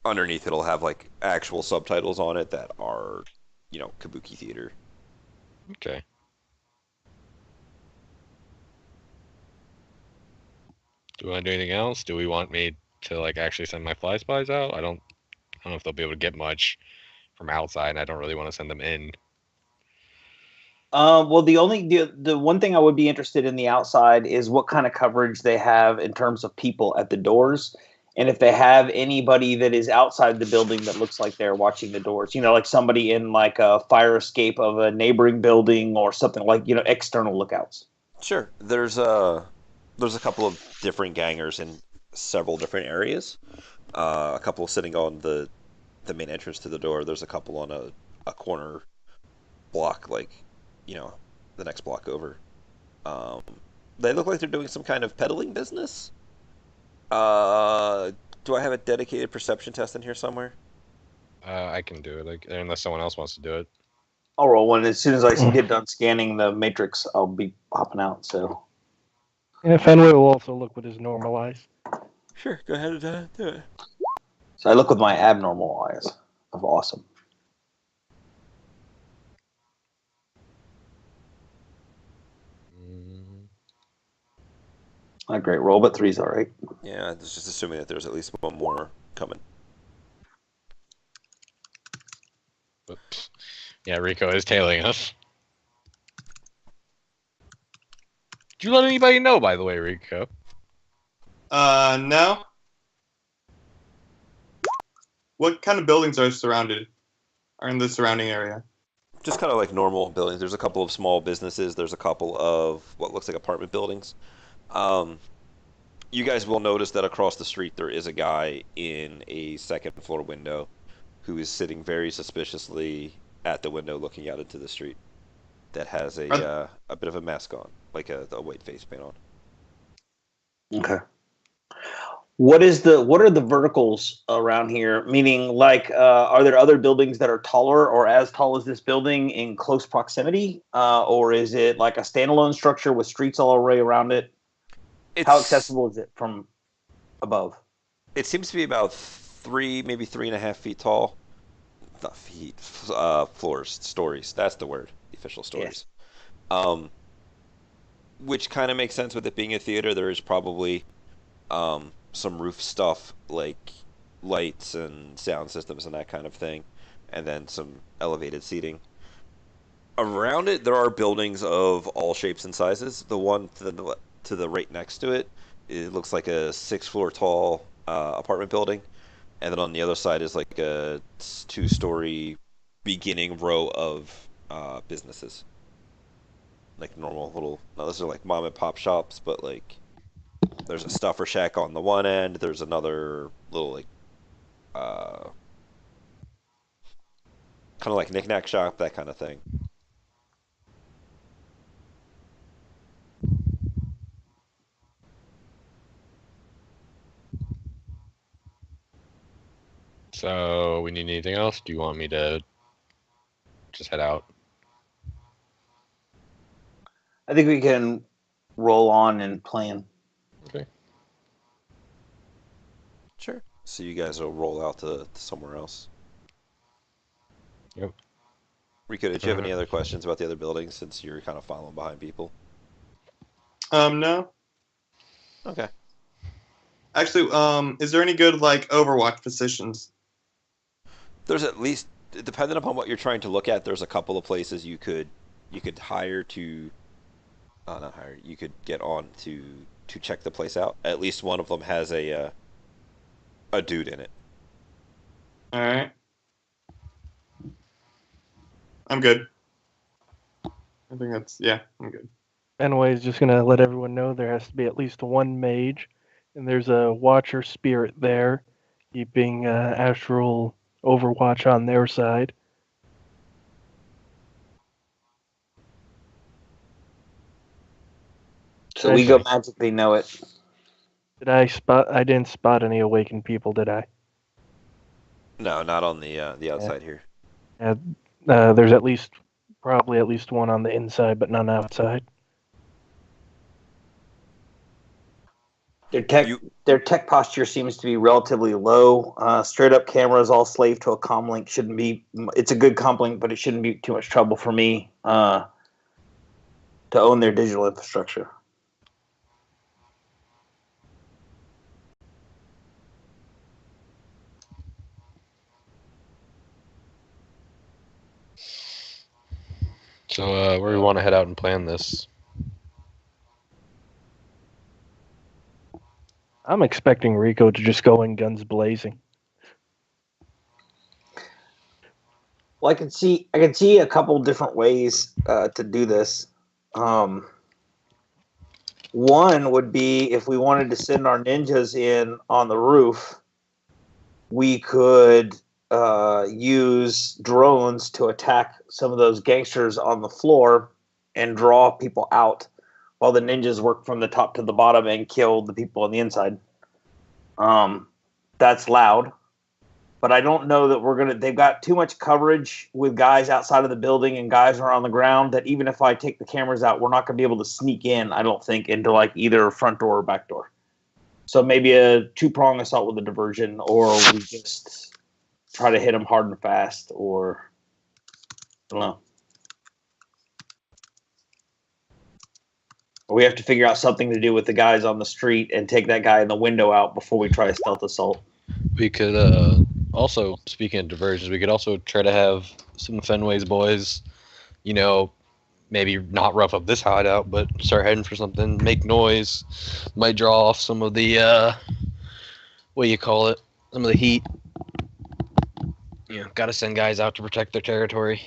Underneath it'll have like actual subtitles on it that are, kabuki theater. Okay. Do we want to do anything else? Do we want me to like actually send my fly spies out? I don't know if they'll be able to get much from outside, and I don't really want to send them in. Well, the one thing I would be interested in the outside is what kind of coverage they have in terms of people at the doors, and if they have anybody that is outside the building that looks like they're watching the doors. Like somebody in like a fire escape of a neighboring building or something like external lookouts. Sure. There's a couple of different gangers in several different areas. A couple sitting on the main entrance to the door. There's a couple on a corner block, like, the next block over. They look like they're doing some kind of peddling business. Do I have a dedicated perception test in here somewhere? I can do it, unless someone else wants to do it. I'll roll one. As soon as I get done scanning the matrix, I'll be hopping out. So. Yeah, Fenway will also look with his normal eyes. Sure, go ahead and do it. So I look with my abnormal eyes of awesome. Not a great roll, but 3's all right. Yeah, it's just assuming that there's at least one more coming. Oops. Yeah, Rico is tailing us. Did you let anybody know, by the way, Rico? No. What kind of buildings are in the surrounding area? Just kind of like normal buildings. There's a couple of small businesses. There's a couple of what looks like apartment buildings. You guys will notice that across the street there is a guy in a second floor window who is sitting very suspiciously at the window looking out into the street that has a bit of a mask on, like a white face paint on. Okay. What are the verticals around here? Meaning, like, are there other buildings that are taller or as tall as this building in close proximity? Or is it like a standalone structure with streets all the way around it? How accessible is it from above? It seems to be about 3, maybe 3.5 feet tall. Not feet, stories. That's the word. The official stories. Yes. Which kind of makes sense with it being a theater. There is probably some roof stuff like lights and sound systems and that kind of thing, and then some elevated seating. Around it, there are buildings of all shapes and sizes. The one to the right next to it, it looks like a 6-floor tall apartment building, and then on the other side is like a 2-story beginning row of businesses, like normal little. Now those are like mom and pop shops, but like there's a stuffer shack on the one end. There's another little like kind of like knick-knack shop, that kind of thing. So, we need anything else? Do you want me to just head out? I think we can roll on and plan. Okay. Sure. So you guys will roll out to somewhere else. Yep. Rico, did you have any other questions about the other buildings since you're kind of following behind people? No. Okay. Actually, is there any good like Overwatch positions? There's at least, depending upon what you're trying to look at, there's a couple of places you could hire to, not hire, you could get on to check the place out. At least one of them has a dude in it. All right. I'm good. I think I'm good. Fenway is just going to let everyone know there has to be at least one mage, and there's a watcher spirit there, keeping astral overwatch on their side. So we go magically know it. I didn't spot any awakened people, did I? No, not on the outside here. There's probably at least one on the inside, but none outside. Their tech posture seems to be relatively low. Straight up cameras, all slave to a comlink. Shouldn't be. It's a good comlink, but it shouldn't be too much trouble for me to own their digital infrastructure. So, where do we want to head out and plan this? I'm expecting Rico to just go in guns blazing. Well, I can see a couple different ways to do this. One would be if we wanted to send our ninjas in on the roof, we could use drones to attack some of those gangsters on the floor and draw people out while the ninjas work from the top to the bottom and kill the people on the inside. That's loud. But I don't know that they've got too much coverage with guys outside of the building and guys are on the ground that even if I take the cameras out, we're not going to be able to sneak in, I don't think, into like either front door or back door. So maybe a 2-prong assault with a diversion, or we just try to hit them hard and fast, or I don't know. Or we have to figure out something to do with the guys on the street and take that guy in the window out before we try a stealth assault. We could also, speaking of diversions, we could also try to have some of Fenway's boys, maybe not rough up this hideout, but start heading for something, make noise, might draw off some of the, some of the heat. Got to send guys out to protect their territory.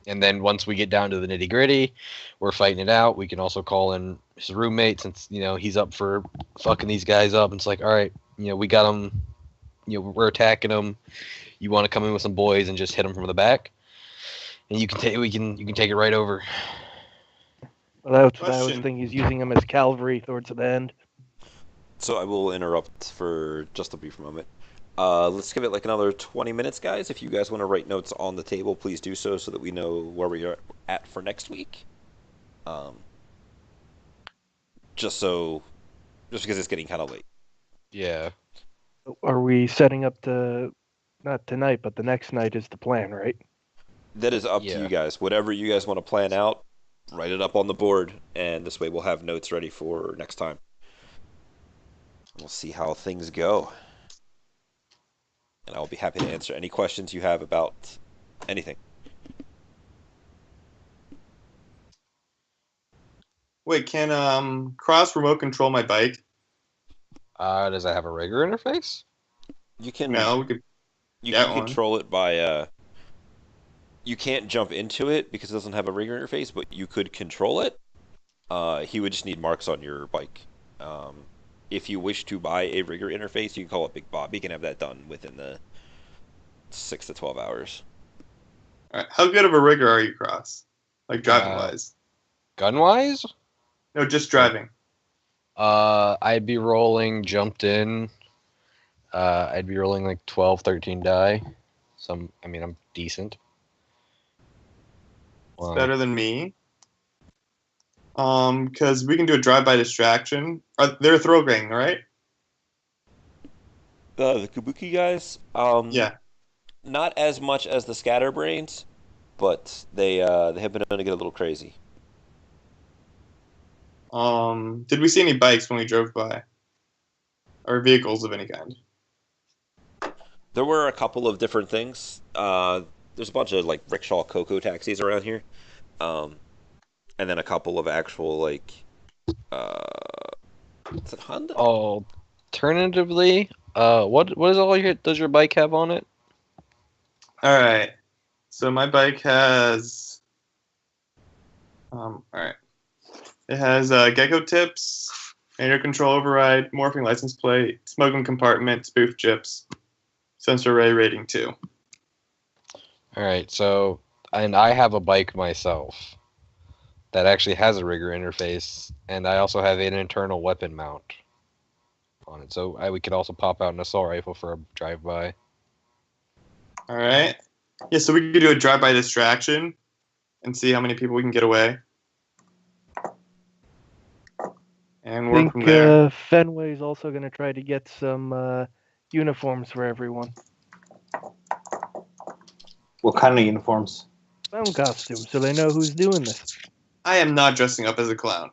And then once we get down to the nitty gritty, we're fighting it out. We can also call in his roommate since, he's up for fucking these guys up. And it's like, all right, we got him, we're attacking them. You want to come in with some boys and just hit them from the back? And you can take it right over. Well, that's what I was thinking. He's using them as cavalry towards the end. So I will interrupt for just a brief moment. Let's give it like another 20 minutes, guys. If you guys want to write notes on the table, please do so that we know where we are at for next week. Just because it's getting kind of late. Yeah. Are we setting up not tonight, but the next night is the plan, right? That is up to you guys. Whatever you guys want to plan out, write it up on the board, and this way we'll have notes ready for next time. We'll see how things go. And I'll be happy to answer any questions you have about anything. Wait, can Cross remote control my bike? Does that have a rigger interface? You can. No, we could. You can control it by. You can't jump into it because it doesn't have a rigger interface, but you could control it. He would just need marks on your bike. If you wish to buy a rigger interface, you can call it Big Bob. He can have that done within the 6 to 12 hours. All right. How good of a rigger are you, Cross? Like driving wise? Gun wise? No, just driving. I'd be rolling jumped in. I'd be rolling like 12, 13 die. I'm decent. It's better than me. Because we can do a drive-by distraction. They're a throw gang, right? The Kabuki guys? Yeah. Not as much as the Scatterbrains, but they have been known to get a little crazy. Did we see any bikes when we drove by? Or vehicles of any kind? There were a couple of different things. There's a bunch of like rickshaw Coco taxis around here. And then a couple of actual, like, is it Honda? Alternatively, what is does your bike have on it? All right. So my bike has, all right. It has gecko tips, air control override, morphing license plate, smoking compartment, spoof chips, sensor array rating 2. All right. So, and I have a bike myself that actually has a rigger interface, and I also have an internal weapon mount on it. So we could also pop out an assault rifle for a drive-by. All right. Yeah, so we could do a drive-by distraction and see how many people we can get away. And work from there. Fenway's also going to try to get some uniforms for everyone. What kind of uniforms? Clown costumes, so they know who's doing this. I am not dressing up as a clown.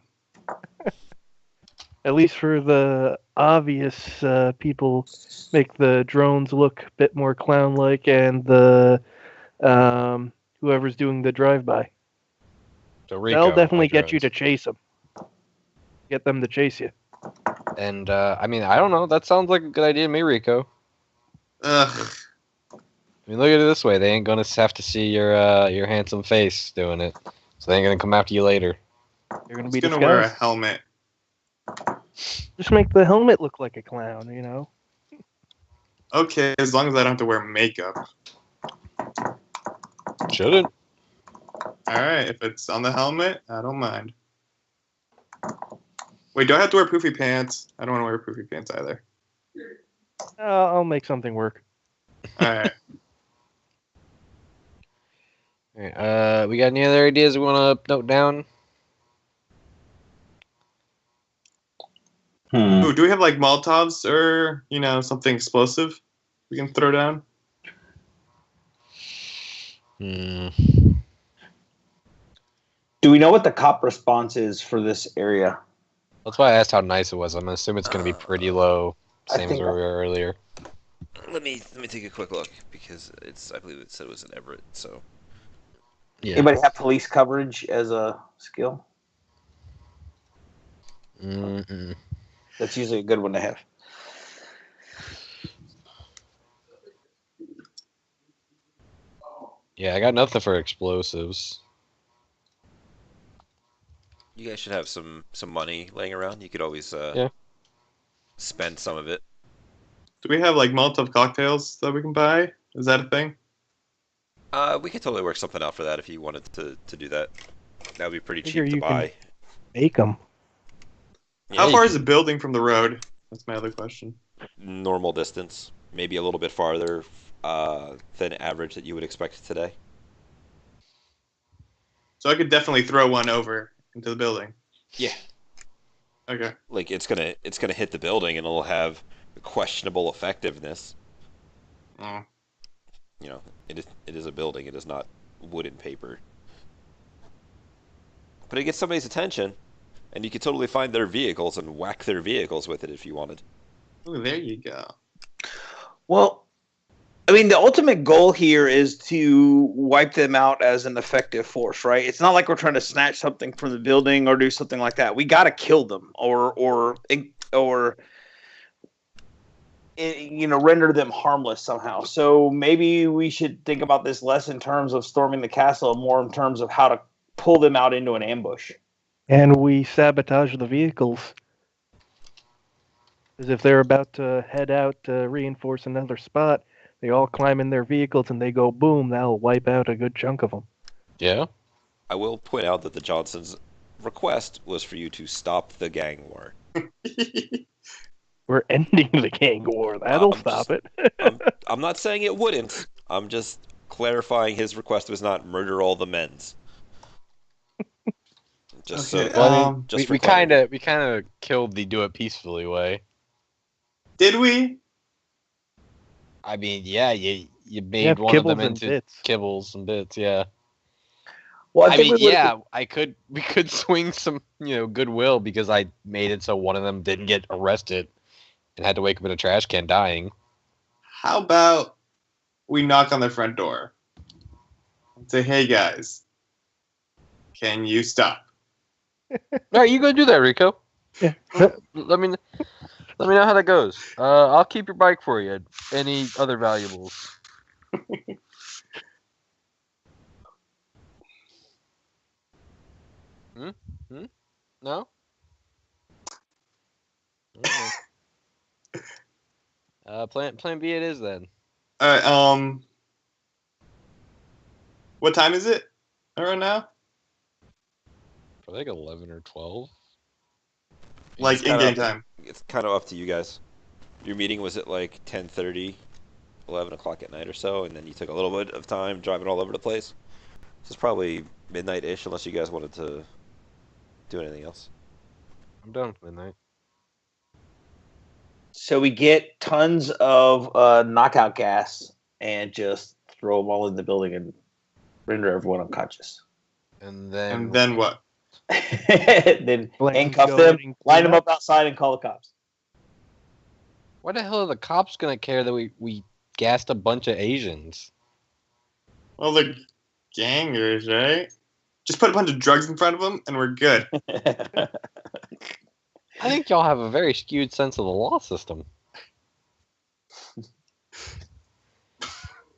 At least for the obvious people, make the drones look a bit more clown-like, and the whoever's doing the drive-by. So Rico, they'll definitely get you to chase them. Get them to chase you. And I don't know. That sounds like a good idea to me, Rico. Ugh. Look at it this way: they ain't gonna have to see your handsome face doing it, so they ain't gonna come after you later. You're gonna be gonna wear a helmet. Just make the helmet look like a clown, you know. Okay, as long as I don't have to wear makeup. Shouldn't. All right, if it's on the helmet, I don't mind. Wait, do I have to wear poofy pants? I don't want to wear poofy pants either. I'll make something work. All right. All right, we got any other ideas we want to note down? Ooh, do we have like Molotovs or something explosive we can throw down? Hmm. Do we know what the cop response is for this area? That's why I asked how nice it was. I'm assuming it's going to be pretty low, I same as think- where we were earlier. Let me take a quick look because I believe it said it was in Everett. So Yeah. Anybody have police coverage as a skill? Mm-mm. That's usually a good one to have. Yeah, I got nothing for explosives. you guys should have some money laying around. You could always Yeah. spend some of it. Do we have like Molotov cocktails that we can buy? Is that a thing? We could totally work something out for that if you wanted to do that. That would be pretty Figure cheap to you can- buy. Make them. How Yeah, far you is the building from the road? That's my other question. normal distance, maybe a little bit farther than average that you would expect today. So I could definitely throw one over into the building. Yeah, Okay. like it's gonna hit the building and it'll have questionable effectiveness. Oh. It is a building. It is not wood and paper. But it gets somebody's attention, and you could totally find their vehicles and whack their vehicles with it if you wanted. Ooh, there you go. Well, I mean, the ultimate goal here is to wipe them out as an effective force, right? It's not like we're trying to snatch something from the building or do something like that. We got to kill them or render them harmless somehow. So maybe we should think about this less in terms of storming the castle and more in terms of how to pull them out into an ambush. And we sabotage the vehicles. Because if they're about to head out to reinforce another spot, they all climb in their vehicles and they go boom, that'll wipe out a good chunk of them. Yeah. I will point out that the Johnsons' request was for you to stop the gang war. We're ending the gang war. That'll I'm stop just- it. I'm not saying it wouldn't. I'm just clarifying his request was not murder all the men's. Just Okay, so, Well, I mean, just for we clarity. kind of killed the do it peacefully way. Did we? I mean, yeah, you made have one of them kibbles and into bits. kibbles and bits. Yeah. Well, I think mean, we would- yeah, we could swing some, goodwill because I made it so one of them didn't get arrested and had to wake up in a trash can dying. How about we knock on their front door and say, "Hey guys, can you stop?" All right, you go do that, Rico. Yeah. Let me know how that goes. I'll keep your bike for you. Any other valuables? No. Okay. Plan B it is then. All right. What time is it around now? I think 11 or 12. Like It's in kinda game time. It's kind of up to you guys. Your meeting was at like 10:30, 11 o'clock at night or so, and then you took a little bit of time driving all over the place. So it's probably midnight-ish, unless you guys wanted to do anything else. I'm done with midnight. So we get tons of knockout gas and just throw them all in the building and render everyone unconscious. And then, And then what? Then Flames handcuff go them, hitting line them cleanup. up outside, and call the cops. why the hell are the cops gonna care that we gassed a bunch of Asians? Well, the gangers, right? Just put a bunch of drugs in front of them, and we're good. I think y'all have a very skewed sense of the law system.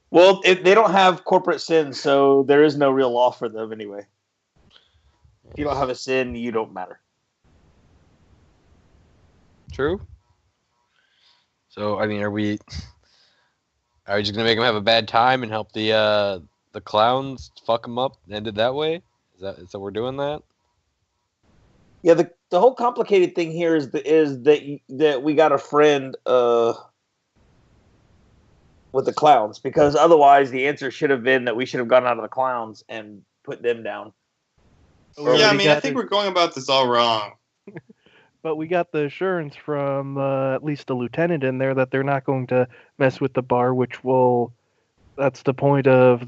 Well, they don't have corporate sins, so there is no real law for them anyway. If you don't have a sin, you don't matter. True. So I mean, are we just gonna make them have a bad time and help the the clowns fuck him up, ended that way. Is that we're doing that? Yeah, the whole complicated thing here is that we got a friend with the clowns, because otherwise the answer should have been that we should have gone out of the clowns and put them down. Yeah, I mean, I think we're going about this all wrong. But we got the assurance from at least the lieutenant in there that they're not going to mess with the bar, which will. That's the point of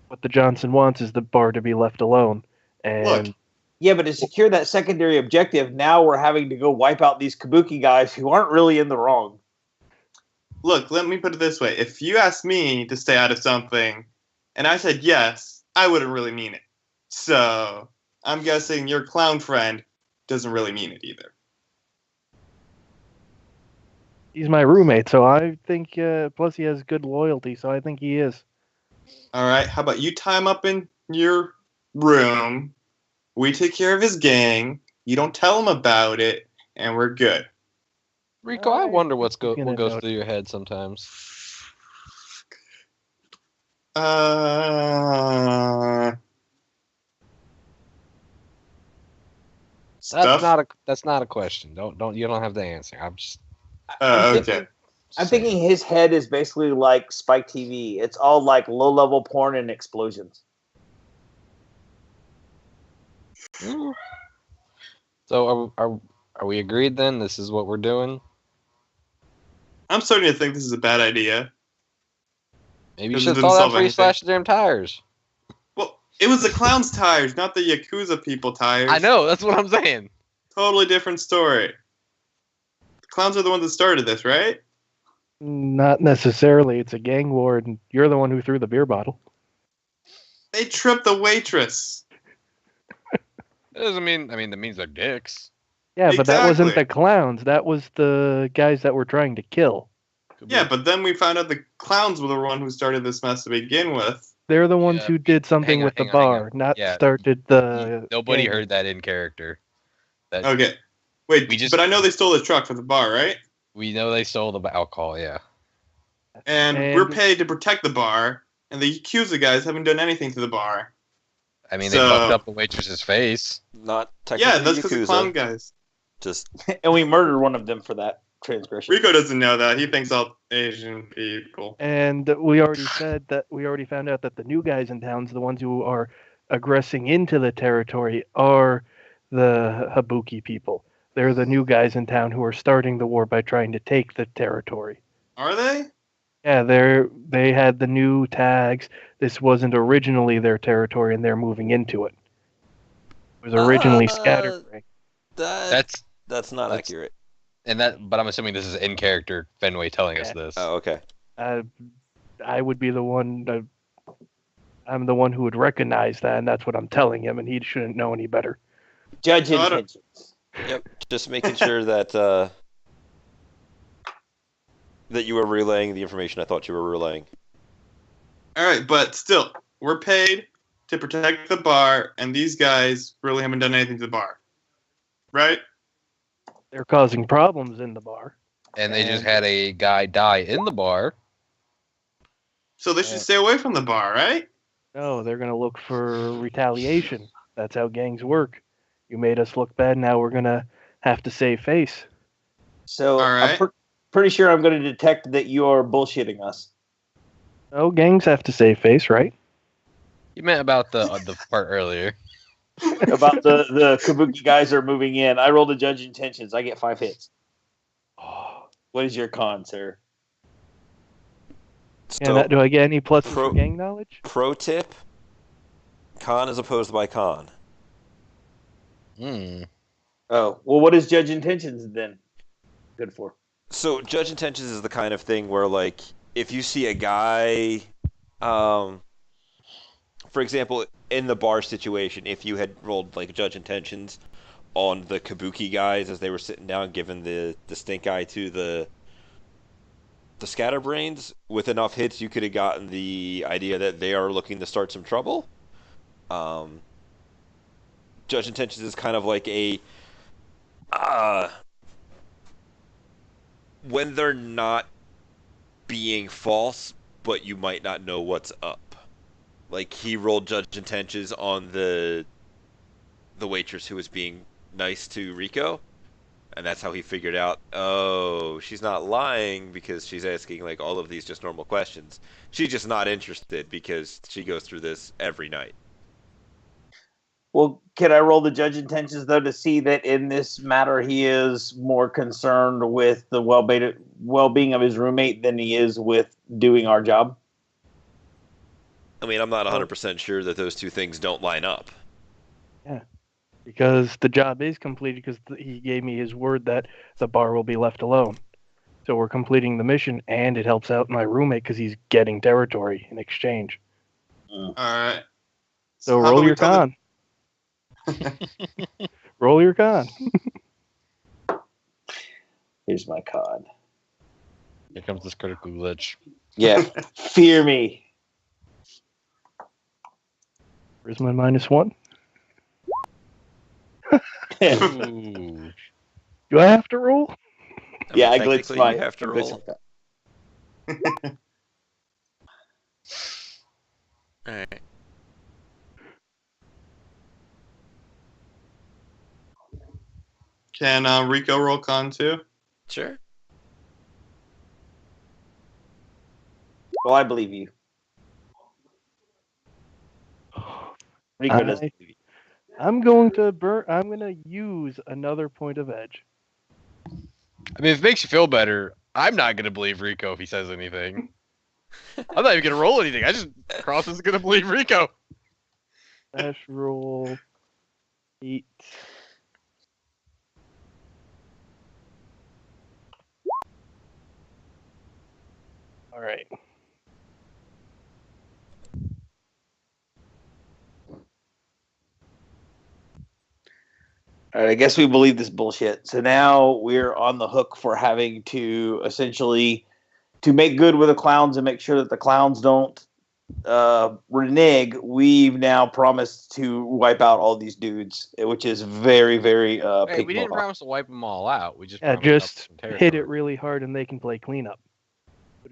what the Johnson wants is the bar to be left alone. And Look. Yeah, but to secure that secondary objective, now we're having to go wipe out these kabuki guys who aren't really in the wrong. Look, let me put it this way. If you asked me to stay out of something, and I said yes, I wouldn't really mean it. So, I'm guessing your clown friend doesn't really mean it either. he's my roommate, so I think. Plus, he has good loyalty, so I think he is. All right, how about you tie him up in your room, we take care of his gang, you don't tell him about it, and we're good. Rico, I wonder what goes note. through your head sometimes. Stuff? That's not a question. You don't have to answer. I'm just Okay. I'm thinking his head is basically like Spike TV. It's all like low-level porn and explosions. So are we agreed then? This is what we're doing? I'm starting to think this is a bad idea. Maybe you Because it should have didn't thought that solve before you anything. slashed the damn tires. Well, it was the clown's tires, not the Yakuza people tires. I know, that's what I'm saying. Totally different story. The clowns are the ones that started this, right? Not necessarily. It's a gang war, and you're the one who threw the beer bottle. They tripped the waitress. It doesn't mean that means they're dicks. Yeah, but that wasn't Exactly. the clowns. That was the guys that were trying to kill. Yeah, but then we found out the clowns were the one who started this mess to begin with. They're the ones Yeah, who did something with the hang on, hang bar, not Yeah, started the. Nobody gang. heard that in character. Okay. Wait, We just- but I know they stole the truck from the bar, right? We know they stole the alcohol, yeah. And And- we're paid to protect the bar, and the Yakuza guys haven't done anything to the bar. I mean, they So- fucked up the waitress's face. Not technically Yeah, that's because the clown Yakuza. guys. Just And we murdered one of them for that transgression. Rico doesn't know that. He thinks all Asian people. And we already found out that the new guys in town's the ones who are aggressing into the territory are the Habuki people. They're the new guys in town who are starting the war by trying to take the territory. Are they? Yeah, they had the new tags. This wasn't originally their territory, and they're moving into it. It was originally Scatterbrain. That's not That's- accurate. But I'm assuming this is in character Fenway telling us this. Oh, okay. I would be the one. I'm the one who would recognize that, and that's what I'm telling him, and he shouldn't know any better. Judge No, I don't- intentions. Yep. Just making sure that that you were relaying the information I thought you were relaying. All right, but still, we're paid to protect the bar, and these guys really haven't done anything to the bar. Right? They're causing problems in the bar. And they just had a guy die in the bar. So they should stay away from the bar, right? No, they're going to look for retaliation. That's how gangs work. You made us look bad, now we're going to have to save face. So All right. I'm pretty sure I'm going to detect that you are bullshitting us. Oh, gangs have to save face, right? You meant about the part earlier. About the Kabuki guys are moving in. I rolled a judge intentions. I get 5 hits. What is your con, sir? So, And do I get any pluses Pro- for gang knowledge? pro tip: con is opposed by con. Hmm. Oh, well, what is judge intentions then good for? So judge intentions is the kind of thing where, like, if you see a guy, for example, in the bar situation, if you had rolled like judge intentions on the Kabuki guys as they were sitting down, giving the stink eye to the scatterbrains, with enough hits, you could have gotten the idea that they are looking to start some trouble. Judge intentions is kind of like a when they're not being false, but you might not know what's up. Like, he rolled judge intentions on the waitress who was being nice to Rico, and that's how he figured out, oh, she's not lying because she's asking like all of these just normal questions. She's just not interested because she goes through this every night. Well, can I roll the judge intentions, though, to see that in this matter he is more concerned with the well-being of his roommate than he is with doing our job? I mean, I'm not 100% sure that those two things don't line up. Yeah, because the job is completed because he gave me his word that the bar will be left alone. So we're completing the mission, and it helps out my roommate because he's getting territory in exchange. All right. So how roll about we your tell con. Roll your con. Here's my con. Here comes this critical glitch. Yeah, fear me. Where's my -1? Ooh. Do I have to roll? Yeah, I technically, glitched my. you have to I glitched roll. my con. All right. Can Rico roll con too? Sure. Well, I believe you. Rico doesn't believe you. I'm going to use another point of edge. I mean, if it makes you feel better, I'm not gonna believe Rico if he says anything. I'm not even gonna roll anything. I just Cross is gonna believe Rico. Dash roll 8. All right. All right, I guess we believe this bullshit. So now we're on the hook for having to essentially to make good with the clowns and make sure that the clowns don't renege. We've now promised to wipe out all these dudes, which is very, very Hey, we didn't promise to wipe them all out. We just promised to just help some hit territory. it really hard and they can play cleanup.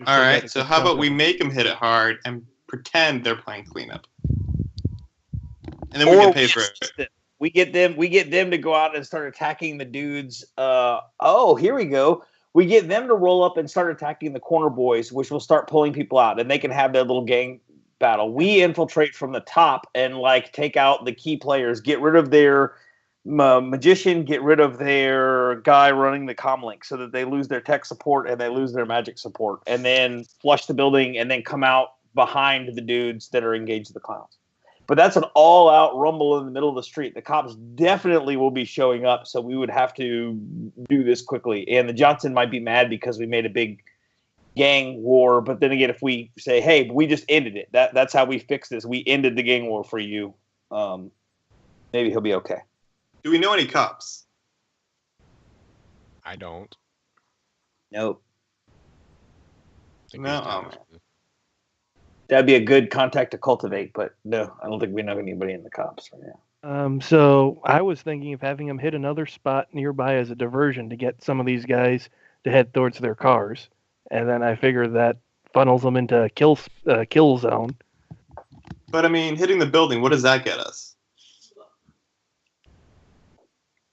All right. So how about we make them hit it hard and pretend they're playing cleanup, and then we Or get paid for it. we get them to go out and start attacking the dudes. Oh, here we go. We get them to roll up and start attacking the corner boys, which will start pulling people out, and they can have their little gang battle. We infiltrate from the top and like take out the key players, get rid of their magician, get rid of their guy running the comlink, so that they lose their tech support and they lose their magic support, and then flush the building and then come out behind the dudes that are engaged with the clowns. But that's an all-out rumble in the middle of the street. The cops definitely will be showing up, so we would have to do this quickly. And the Johnson might be mad because we made a big gang war. But then again, if we say, hey, we just ended it. That's how we fix this. We ended the gang war for you. Maybe he'll be okay. Do we know any cops? I don't. Nope. Think No, we just- That'd be a good contact to cultivate, but no, I don't think we know anybody in the cops right now. So I was thinking of having them hit another spot nearby as a diversion to get some of these guys to head towards their cars, and then I figure that funnels them into a kill zone. But I mean, hitting the building, what does that get us?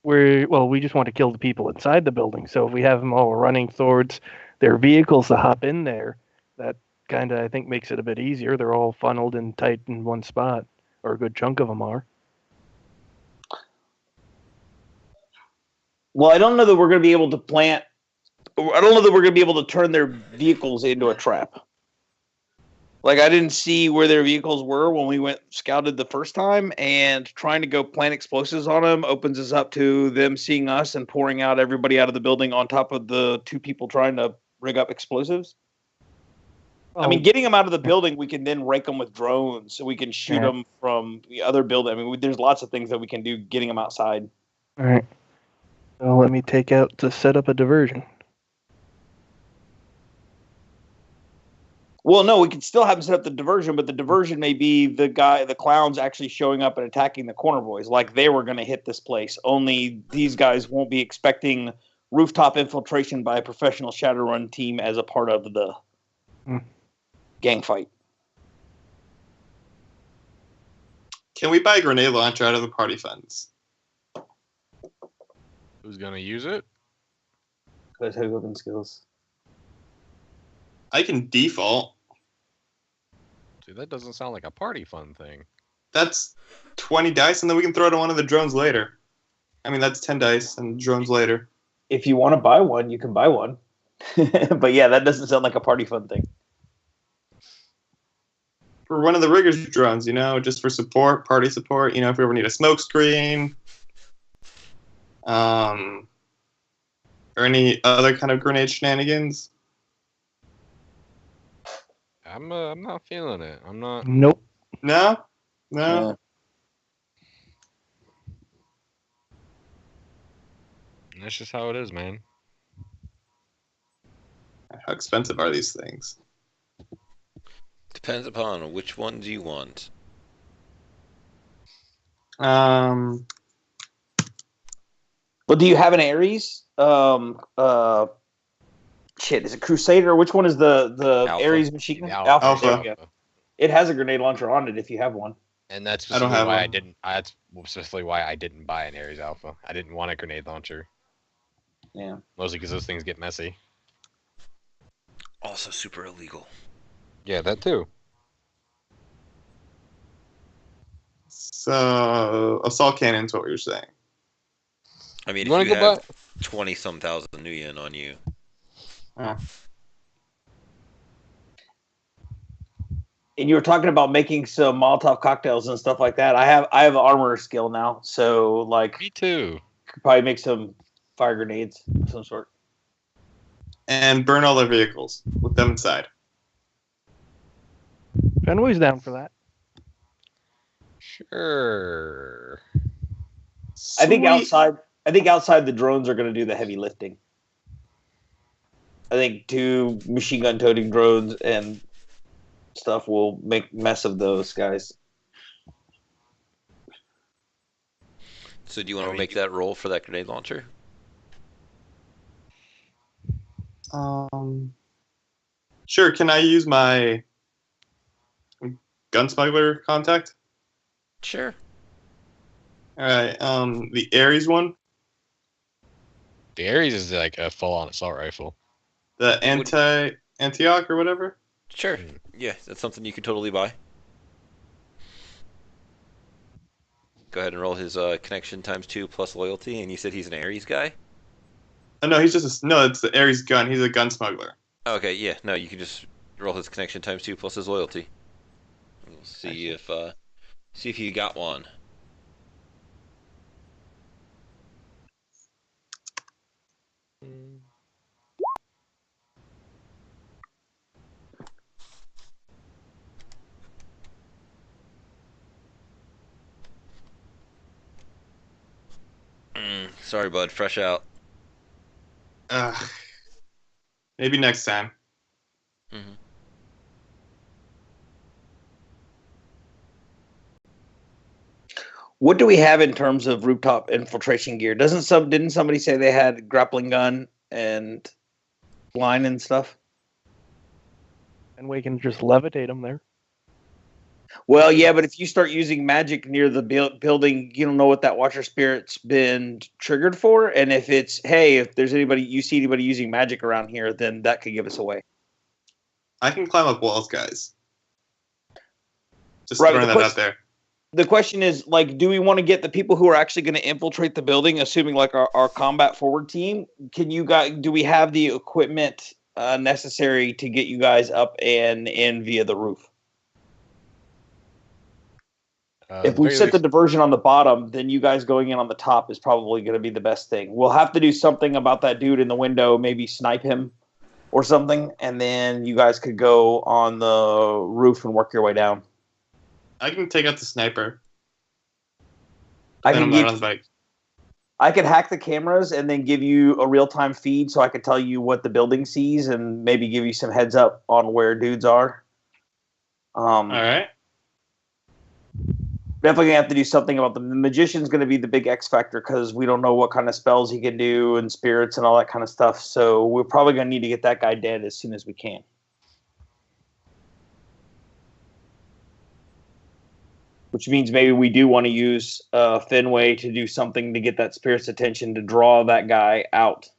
We just want to kill the people inside the building. So if we have them all running towards their vehicles to hop in there, that kind of, I think, makes it a bit easier. They're all funneled and tight in one spot, or a good chunk of them are. Well, I don't know that we're going to be able to plant. I don't know that we're going to be able to turn their vehicles into a trap. Like, I didn't see where their vehicles were when we went scouted the first time, and trying to go plant explosives on them opens us up to them seeing us and pouring out everybody out of the building on top of the two people trying to rig up explosives. I mean, getting them out of the building, we can then rake them with drones, so we can shoot them from the other building. I mean, there's lots of things that we can do getting them outside. All right. So let me take out to set up a diversion. Well, no, we can still have them set up the diversion, but the diversion may be the clowns actually showing up and attacking the corner boys, like they were going to hit this place. Only these guys won't be expecting rooftop infiltration by a professional Shadowrun team as a part of the. gang fight. Can we buy a grenade launcher out of the party funds? Who's gonna use it? Because heavy weapon skills. I can default. Dude, that doesn't sound like a party fun thing. That's 20 dice, and then we can throw it on one of the drones later. I mean, that's 10 dice and drones later. If you want to buy one, you can buy one. But yeah, that doesn't sound like a party fun thing. For one of the riggers drones, just for support, party support, if we ever need a smoke screen, or any other kind of grenade shenanigans. I'm not feeling it. I'm not. Nope. No? Yeah. That's just how it is, man. How expensive are these things? Depends upon which ones you want. Well, do you have an Ares? Shit, is it Crusader? Which one is the Alpha. Ares machine gun? Alpha. There we go. It has a grenade launcher on it if you have one. And that's I don't specifically have why one. I didn't. That's specifically why I didn't buy an Ares Alpha. I didn't want a grenade launcher, Yeah. mostly because those things get messy. Also super illegal. Yeah, that too. So, assault cannon's what we were saying. I mean, You wanna if you go have 20-some thousand Nuyen on you, And you were talking about making some Molotov cocktails and stuff like that. I have an armor skill now, so like Me too. could probably make some fire grenades of some sort. And burn all their vehicles with them inside. Fenway's down for that. Sure. I think Sweet. outside the drones are going to do the heavy lifting. I think 2 machine gun toting drones and stuff will make mess of those guys. so do you want to make that roll for that grenade launcher? Sure, can I use my gun smuggler contact? Sure. Alright, the Ares one, The Ares is like a full-on assault rifle. the Antioch or whatever. Sure. Yeah, that's something you could totally buy. Go ahead and roll his connection ×2 plus loyalty, and you said he's an Ares guy? Oh, no, it's the Ares gun. He's a gun smuggler. Okay, yeah, no, you can just roll his connection ×2 plus his loyalty. We'll see if you got one. Sorry, bud. Fresh out. Maybe next time. Mm-hmm. What do we have in terms of rooftop infiltration gear? Didn't somebody say they had grappling gun and line and stuff? And we can just levitate them there. Well, yeah, but if you start using magic near the building, you don't know what that Watcher Spirit's been triggered for. And if it's, hey, if there's you see anybody using magic around here, then that could give us away. I can climb up walls, guys. Just Right, throwing the that out there. The question is, like, do we want to get the people who are actually going to infiltrate the building, assuming like our combat forward team? Do we have the equipment necessary to get you guys up and in via the roof? If we set the diversion on the bottom, then you guys going in on the top is probably going to be the best thing. We'll have to do something about that dude in the window, maybe snipe him or something, and then you guys could go on the roof and work your way down. I can take out the sniper. I Then can I'm not on the bike. I could hack the cameras and then give you a real-time feed so I could tell you what the building sees and maybe give you some heads up on where dudes are. All right. Definitely going to have to do something about them. The magician's going to be the big X factor because we don't know what kind of spells he can do and spirits and all that kind of stuff. So we're probably going to need to get that guy dead as soon as we can. which means maybe we do want to use Fenway to do something to get that spirit's attention to draw that guy out.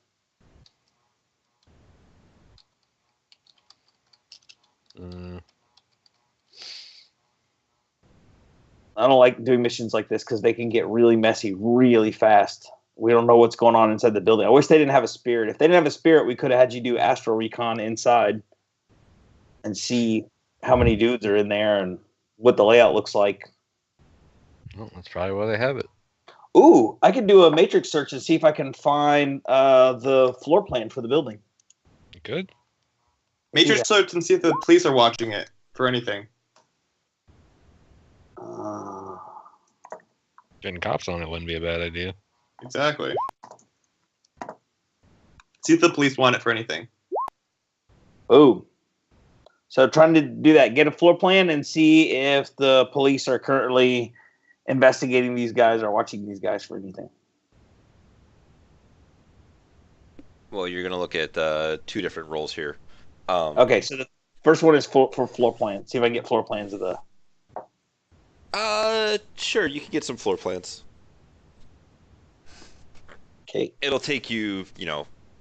I don't like doing missions like this because they can get really messy really fast. We don't know what's going on inside the building. I wish they didn't have a spirit. If they didn't have a spirit, we could have had you do astral recon inside and see how many dudes are in there and what the layout looks like. Well, that's probably why they have it. Ooh, I could do a matrix search and see if I can find the floor plan for the building. You could. Matrix search and see if the police are watching it for anything. Getting cops on it wouldn't be a bad idea. Exactly. See if the police want it for anything. Oh. So trying to do that, get a floor plan and see if the police are currently investigating these guys or watching these guys for anything. Well, you're going to look at 2 different roles here. Okay, so the first one is for floor plan. See if I can get floor plans of the... Sure, you can get some floor plans. Okay. It'll take you,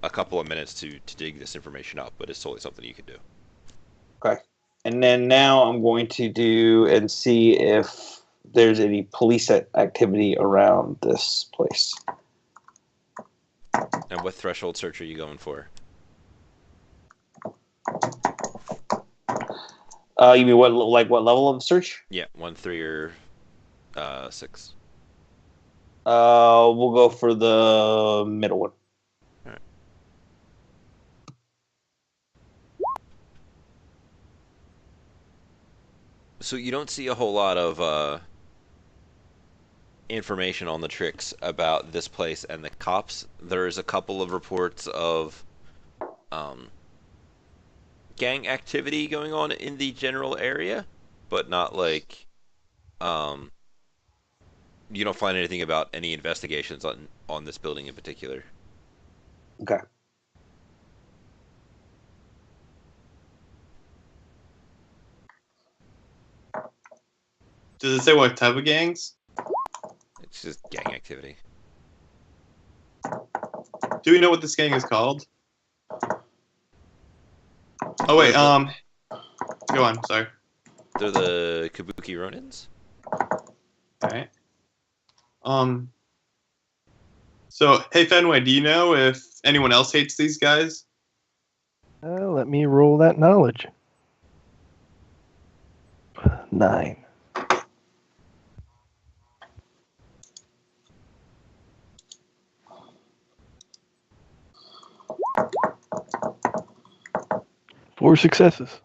a couple of minutes to dig this information up, but it's totally something you can do. Okay. And then now I'm going to do and see if there's any police activity around this place. And what threshold search are you going for? You mean what level of search? Yeah, 1, 3, or 6. We'll go for the middle one. All right. So you don't see a whole lot of information on the tricks about this place and the cops. There's a couple of reports of gang activity going on in the general area, but not like you don't find anything about any investigations on this building in particular. Okay. Does it say what type of gangs? It's just gang activity. Do we know what this gang is called? Oh wait, go on, sorry. They're the Kabuki Ronins. Alright. So, hey Fenway, do you know if anyone else hates these guys? Let me roll that knowledge. 9. Four successes.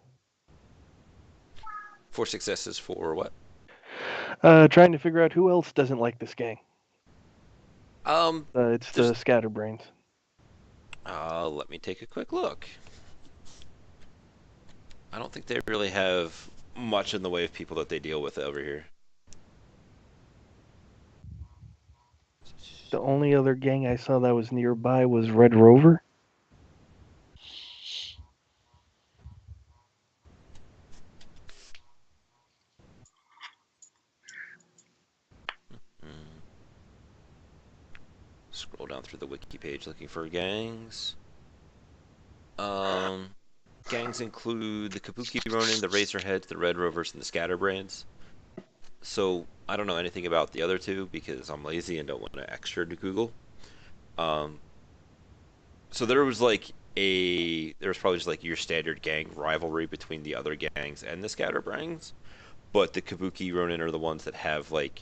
4 successes for what? Trying to figure out who else doesn't like this gang. It's the Scatterbrains. Let me take a quick look. I don't think they really have much in the way of people that they deal with over here. The only other gang I saw that was nearby was Red Rover. Scroll down through the wiki page looking for gangs. Gangs include the Kabuki Ronin, the Razorheads, the Red Rovers, and the Scatterbrands. So I don't know anything about the other 2 because I'm lazy and don't want to extra to Google. So there was probably just like your standard gang rivalry between the other gangs and the Scatterbrands, but the Kabuki Ronin are the ones that have like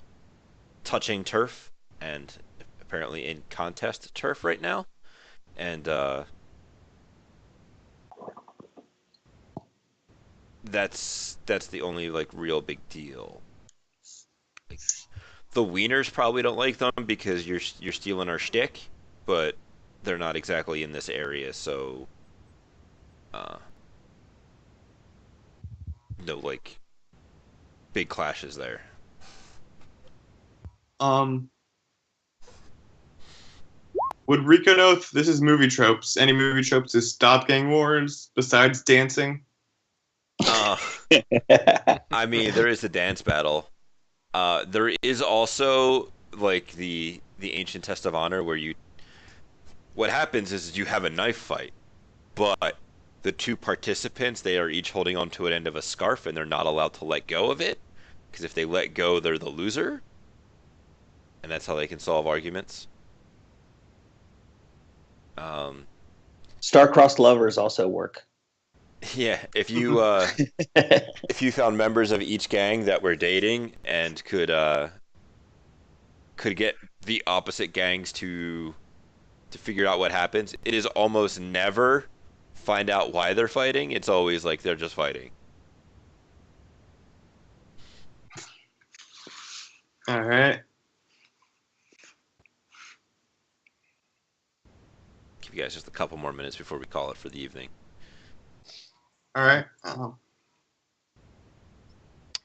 touching turf and apparently in contest turf right now, and that's the only like real big deal. Like, the Wieners probably don't like them because you're stealing our shtick, but they're not exactly in this area, so no like big clashes there. Would Rico know if this is movie tropes? Any movie tropes to stop gang wars besides dancing? I mean, there is a dance battle. There is also like the ancient test of honor where what happens is you have a knife fight, but the two participants, they are each holding onto an end of a scarf and they're not allowed to let go of it because if they let go, they're the loser, and that's how they can solve arguments. Um, Star-crossed lovers also work. yeah, if you found members of each gang that were dating and could get the opposite gangs to figure out what happens, it is almost never find out why they're fighting. It's always like they're just fighting. All right. Give you guys just a couple more minutes before we call it for the evening. All right.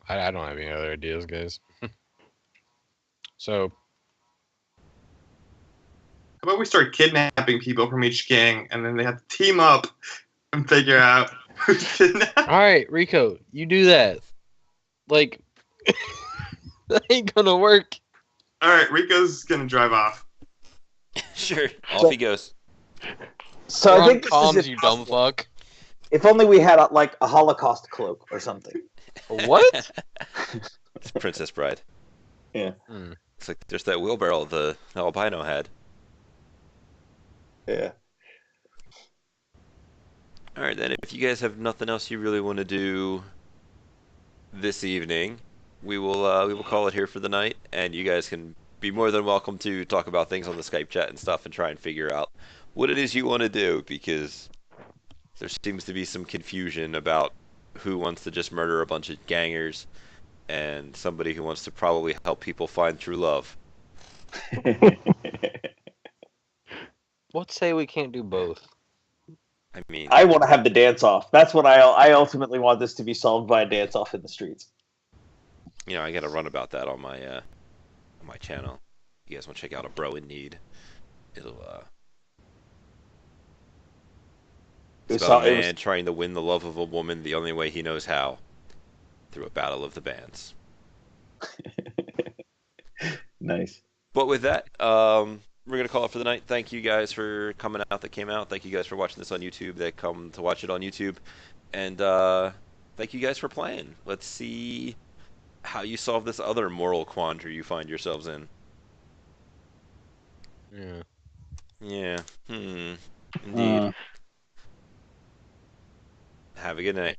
I don't have any other ideas, guys. So How about we start kidnapping people from each gang, and then they have to team up and figure out who's kidnapped? all right, Rico, you do that. Like that ain't gonna work. All right, Rico's gonna drive off. Sure, off he goes. So We're I on think this comms, is you dumb impossible. fuck. If only we had like a Holocaust cloak or something. What? It's Princess Bride. Yeah. It's like there's that wheelbarrow the albino had. Yeah. All right, then. If you guys have nothing else you really want to do this evening, we will call it here for the night, and you guys can be more than welcome to talk about things on the Skype chat and stuff, and try and figure out what it is you want to do because there seems to be some confusion about who wants to just murder a bunch of gangers and somebody who wants to probably help people find true love. Let's say we can't do both. I mean, I want to have the dance off. That's what I ultimately want this to be solved by a dance off in the streets. you know, I got to run about that on my channel. You guys want to check out a bro in need? It's about a man trying to win the love of a woman the only way he knows how, through a battle of the bands. Nice. But with that, we're gonna call it for the night. Thank you guys for coming out. That came out. Thank you guys for watching this on YouTube. That come to watch it on YouTube, and thank you guys for playing. Let's see how you solve this other moral quandary you find yourselves in. Yeah. Yeah. Indeed. Have a good night.